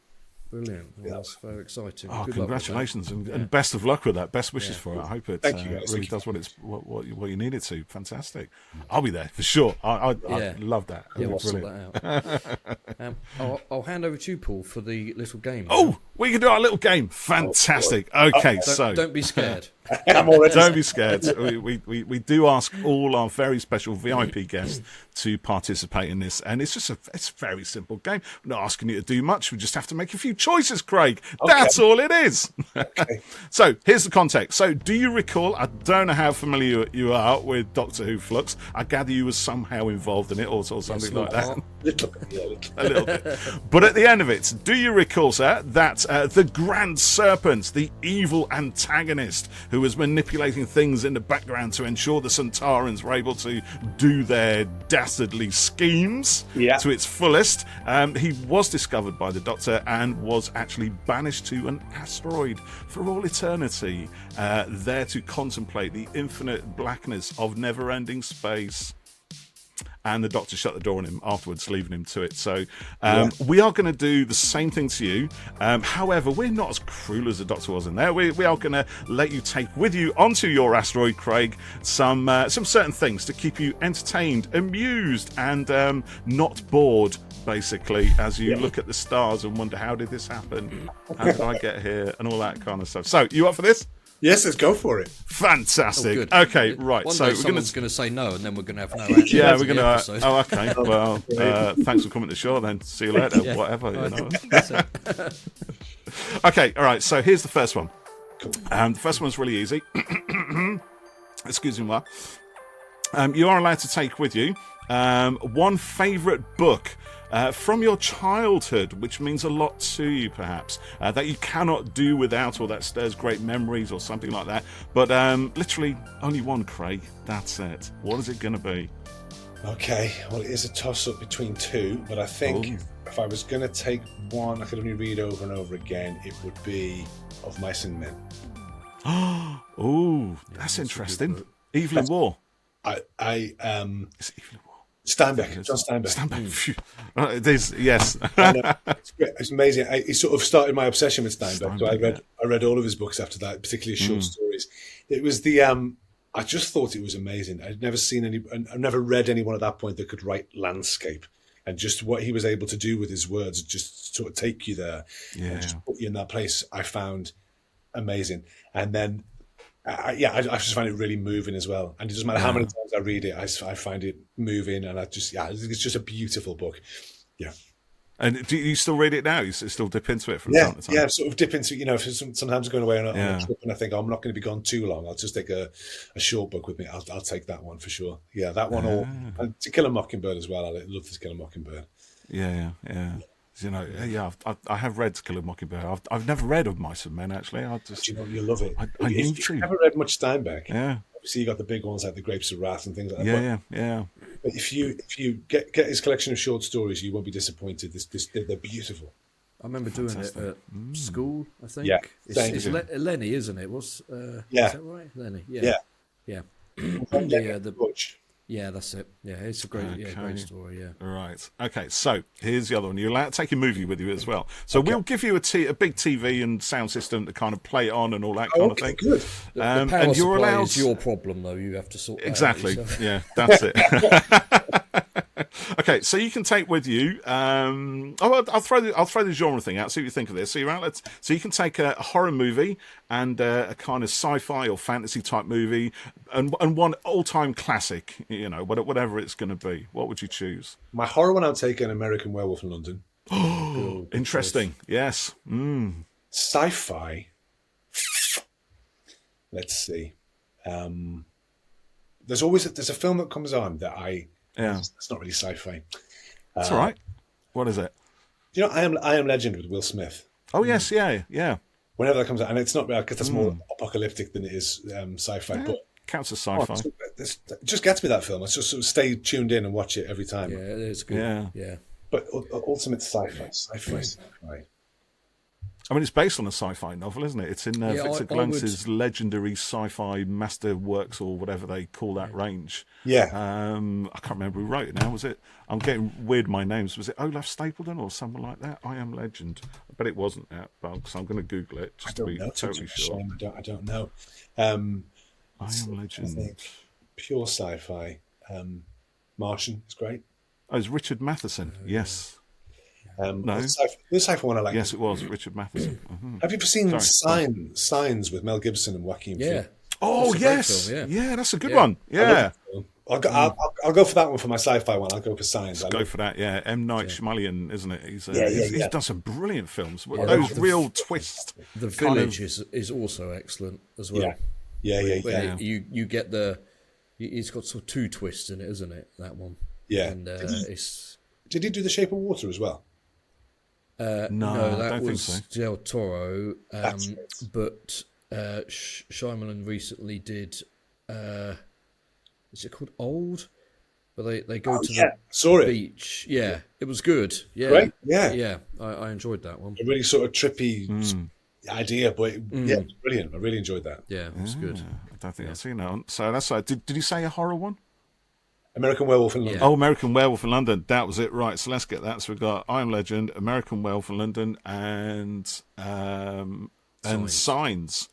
S1: Brilliant. Well, that's very exciting.
S2: Oh, congratulations and best of luck with that. Best wishes for it. I hope it really does what you need it to. Fantastic. I'll be there for sure. I love that.
S1: Yeah, we'll sort that out. I'll hand over to you, Paul, for the little game.
S2: Oh, We can do our little game. Fantastic. Okay, so
S1: don't be scared.
S3: I'm already.
S2: don't be scared. We do ask all our very special VIP guests to participate in this, and it's a very simple game. We're not asking you to do much. We just have to make a few choices, Craig. Okay. That's all it is. Okay. So here's the context. So do you recall? I don't know how familiar you are with Doctor Who Flux. I gather you were somehow involved in it, or something like that. A little bit. But at the end of it, do you recall, sir, that the Grand Serpent, the evil antagonist who was manipulating things in the background to ensure the Centaurans were able to do their dastardly schemes to its fullest, he was discovered by the Doctor and was actually banished to an asteroid for all eternity, there to contemplate the infinite blackness of never-ending space. And the Doctor shut the door on him afterwards, leaving him to it. So we are going to do the same thing to you. However, we're not as cruel as the Doctor was in there. We are going to let you take with you onto your asteroid, Craig, some certain things to keep you entertained, amused, and not bored, basically, as you look at the stars and wonder, how did this happen? How did I get here? And all that kind of stuff. So, you up for this?
S3: Yes, let's go for it.
S2: Fantastic. Oh, okay, right.
S1: One
S2: so
S1: day someone's going to say no, and then we're going to have no action.
S2: Yeah, we're going to. Oh, okay. Well, thanks for coming to the show. Then see you later. Whatever. You know. Okay. All right. So here's the first one. Cool. The first one's really easy. Excuse me, Mark. You are allowed to take with you one favourite book from your childhood, which means a lot to you, perhaps, that you cannot do without, or that stirs great memories, or something like that. But literally only one, Craig. That's it. What is it going to be? Okay, well, it is a toss-up between two, but I think if I was going to take one I could only read over and over again, it would be Of Mice and Men. Oh, that's interesting. Evil in War. It's Evil in War. Steinbeck, John Steinbeck. It is, yes. It's great. It's amazing. It sort of started my obsession with Steinbeck. So I read all of his books after that, particularly short stories. It was I just thought it was amazing. I'd never read anyone at that point that could write landscape, and just what he was able to do with his words, just sort of take you there and just put you in that place. I found amazing, and then. I just find it really moving as well. And it doesn't matter how many times I read it, I find it moving, and it's just a beautiful book. Yeah. And do you still read it now? You still dip into it from time to time? Yeah, sort of dip into it. Sometimes going away on a trip and I think, I'm not going to be gone too long. I'll just take a short book with me. I'll take that one for sure. Yeah, that one. And To Kill a Mockingbird as well. I love To Kill a Mockingbird. Yeah. I have read To Kill a Mockingbird. I've never read Of Mice and Men, actually. You love it. You've never read much Steinbeck. Yeah. Obviously, you got the big ones like The Grapes of Wrath and things like that. Yeah. But if you get his collection of short stories, you won't be disappointed. They're beautiful. I remember doing it at school, I think. Yeah. It's Lenny, isn't it? Is that right? Lenny. Yeah. The Butch. Yeah, that's it. Yeah, it's a great, great story. Yeah. Right. Okay. So here's the other one. You're allowed to take a movie with you as well. So we'll give you a big TV and sound system to kind of play it on and all that kind of thing. Good. The power and you're allowed. Is your problem, though. You have to sort that exactly. Out yeah, that's it. Okay, so you can take with you. I'll throw the genre thing out. See what you think of this. So you're out. So you can take a horror movie and a kind of sci-fi or fantasy type movie, and one all-time classic. Whatever it's going to be. What would you choose? My horror one, I'll take an American Werewolf in London. Oh, interesting. Yes. Sci-fi. Let's see. There's a film that comes on that it's not really sci-fi. That's all right. What is it? I Am Legend with Will Smith. Oh yes, yeah. Whenever that comes out, and it's not because that's more apocalyptic than it is sci-fi, but counts as sci-fi. It just gets me, that film. I just sort of stay tuned in and watch it every time. Yeah, it is good. Yeah. But ultimate sci-fi. I mean, it's based on a sci-fi novel, isn't it? It's in Victor Glantz's legendary sci-fi masterworks, or whatever they call that range. Yeah. I can't remember who wrote it now. Was it? I'm getting weird my names. Was it Olaf Stapledon or someone like that? I Am Legend. But it wasn't that, because I'm going to Google it just to be totally sure. I don't know. I Am Legend. Pure sci-fi. Martian is great. Oh, it's Richard Matheson. Yes. No.
S3: The sci-fi one I like.
S2: Yes, it was Richard Matheson.
S3: Have you ever seen Signs with Mel Gibson and Joaquin Phoenix?
S2: Oh, yes.
S1: Film,
S2: yeah, that's a good one. Yeah.
S3: I'll go for that one for my sci-fi one. I'll go for Signs.
S2: Go for that, yeah. M. Night Shyamalan, isn't it? He's done some brilliant films. Those real twists.
S1: The Village is also excellent as well.
S3: Yeah.
S1: You get it's got sort of two twists in it, isn't it? That one.
S3: Yeah.
S1: And
S3: did he do The Shape of Water as well?
S1: No, that
S2: I don't
S1: was
S2: think so.
S1: Del Toro.
S3: That's it.
S1: But Shyamalan recently did. Is it called Old? Where they go to the beach. Yeah, it was good. Yeah,
S3: great. Yeah.
S1: I enjoyed that one.
S3: A really sort of trippy idea, but it was brilliant. I really enjoyed that.
S1: Yeah, it was good.
S2: I don't think I've seen that one. So that's did you say a horror one?
S3: American Werewolf in London.
S2: Oh, American Werewolf in London. That was it. Right. So let's get that. So we've got I Am Legend, American Werewolf in London, and Signs.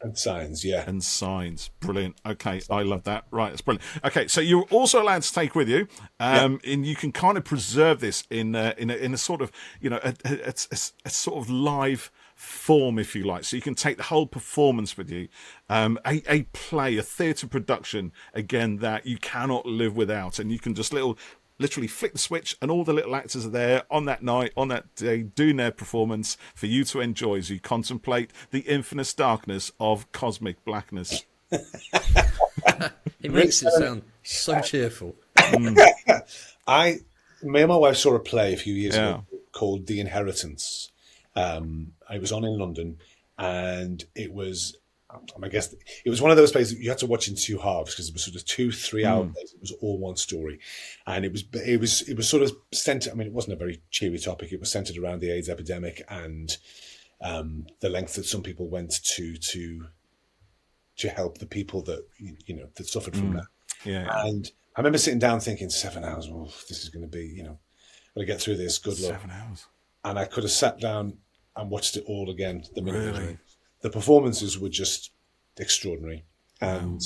S3: And Signs, yeah.
S2: And Signs. Brilliant. Okay, I love that. Right, that's brilliant. Okay, so you're also allowed to take with you, and you can kind of preserve this in a sort of, a sort of live form, if you like. So you can take the whole performance with you. A play, a theatre production, again, that you cannot live without, and you can just literally flick the switch and all the little actors are there on that night, on that day, doing their performance for you to enjoy as you contemplate the infinite darkness of cosmic blackness.
S1: It makes it sound so cheerful.
S3: Me and my wife saw a play a few years ago called The Inheritance. It was on in London, and it was, I guess, it was one of those plays that you had to watch in two halves because it was sort of 2-3 hour plays. It was all one story, and it was sort of centered. I mean, it wasn't a very cheery topic. It was centered around the AIDS epidemic and the length that some people went to help the people that that suffered from that.
S2: Yeah,
S3: and I remember sitting down thinking, 7 hours. Well, this is going to be, got to get through this. Good luck.
S2: 7 hours.
S3: And I could have sat down and watched it all again. The performances were just extraordinary, and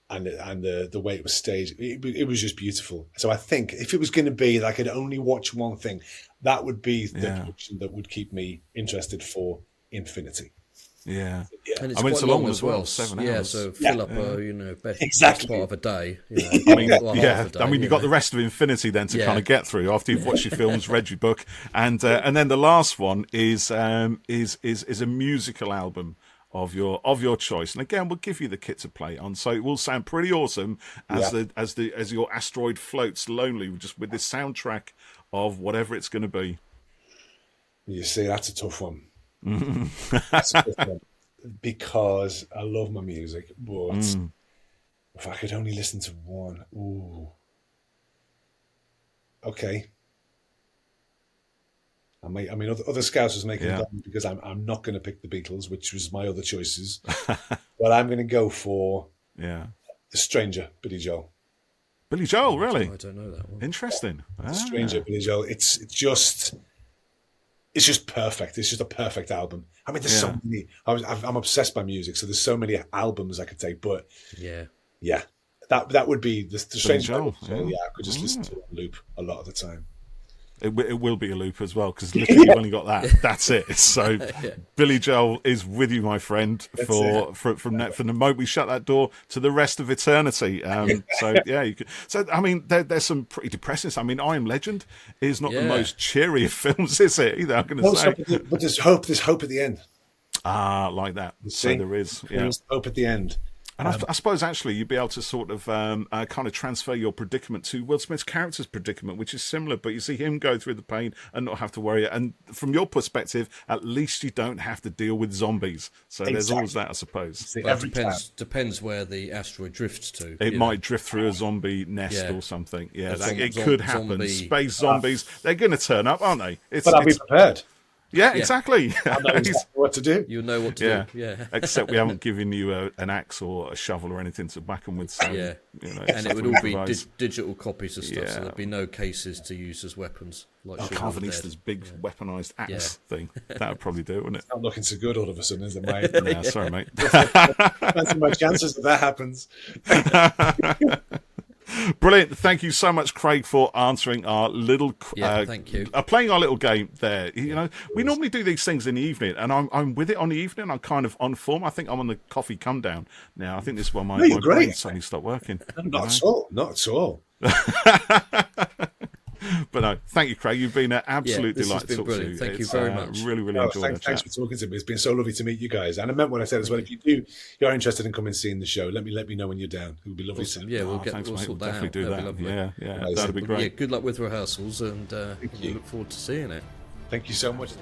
S3: the way it was staged, it was just beautiful. So I think if it was going to be that I could only watch one thing, that would be the production that would keep me interested for infinity.
S2: Yeah.
S1: And it's quite
S2: it's
S1: long
S2: long
S1: as well.
S2: 7 hours.
S1: Yeah, so fill up best
S3: Exactly.
S1: part of a day.
S2: You've got the rest of Infinity then to kind of get through after you've watched your films, read your book, and then the last one is a musical album of your choice. And again, we'll give you the kit to play on, so it will sound pretty awesome as your asteroid floats lonely just with this soundtrack of whatever it's going to be.
S3: You see, that's a tough one. That's a tough one. Because I love my music, but if I could only listen to one, okay. I mean, other scouts was making it down because I'm not going to pick the Beatles, which was my other choices. But I'm going to go for The Stranger, Billy Joel.
S2: Billy Joel, really?
S1: I don't know that one.
S2: Interesting.
S3: The Stranger, Billy Joel. It's just perfect. It's just a perfect album. I mean, there's so many. I'm obsessed by music, so there's so many albums I could take. But that would be the Stranger.
S2: Joel.
S3: I could just listen to it on loop a lot of the time.
S2: It will be a loop as well, because literally you've only got that. That's it. So Billy Joel is with you, my friend, from the moment we shut that door to the rest of eternity. You could. So I mean, there's some pretty depressing. I mean, I Am Legend is not the most cheery of films, is it? Either I'm going to say,
S3: but there's hope. There's hope at the end.
S2: Like that. So there is.
S3: There's hope at the end.
S2: And I suppose actually you'd be able to sort of kind of transfer your predicament to Will Smith's character's predicament, which is similar, but you see him go through the pain and not have to worry. And from your perspective, at least you don't have to deal with zombies. So there's always that, I suppose.
S1: It depends where the asteroid drifts to.
S2: It might drift through a zombie nest or something. Yeah, it could happen. Space zombies, they're going to turn up, aren't they?
S3: But I'll be prepared.
S2: Yeah, exactly.
S3: I know exactly what to do.
S1: You'll know what to do. Yeah.
S2: Except we haven't given you an axe or a shovel or anything to back them with. So,
S1: and it would all be digital copies of stuff, so there'd be no cases to use as weapons. Like
S2: Karvanista's big weaponised axe thing. That would probably do it, wouldn't it?
S3: It's not looking so good all of a sudden, is it, mate?
S2: Yeah, sorry, mate.
S3: Fancy my chances if that happens.
S2: Brilliant. Thank you so much, Craig, for answering our little
S1: thank you.
S2: Playing our little game there. We normally do these things in the evening, and I'm with it on the evening. I'm kind of on form. I think I'm on the coffee come down now. I think this is where my brain suddenly stopped working.
S3: Not at all. Not at all.
S2: But no, thank you, Craig. You've been an absolute delight to talk to you.
S1: Thank you very much.
S2: Really, really enjoyed it.
S3: Thanks for talking to me. It's been so lovely to meet you guys. And I meant what I said as well. If you're interested in coming and seeing the show, let me know when you're down. It would be lovely.
S1: Awesome. Yeah, we'll sort that out.
S2: Do that. Yeah, that'd be great.
S1: Yeah, good luck with rehearsals, and we look forward to seeing it.
S3: Thank you so much.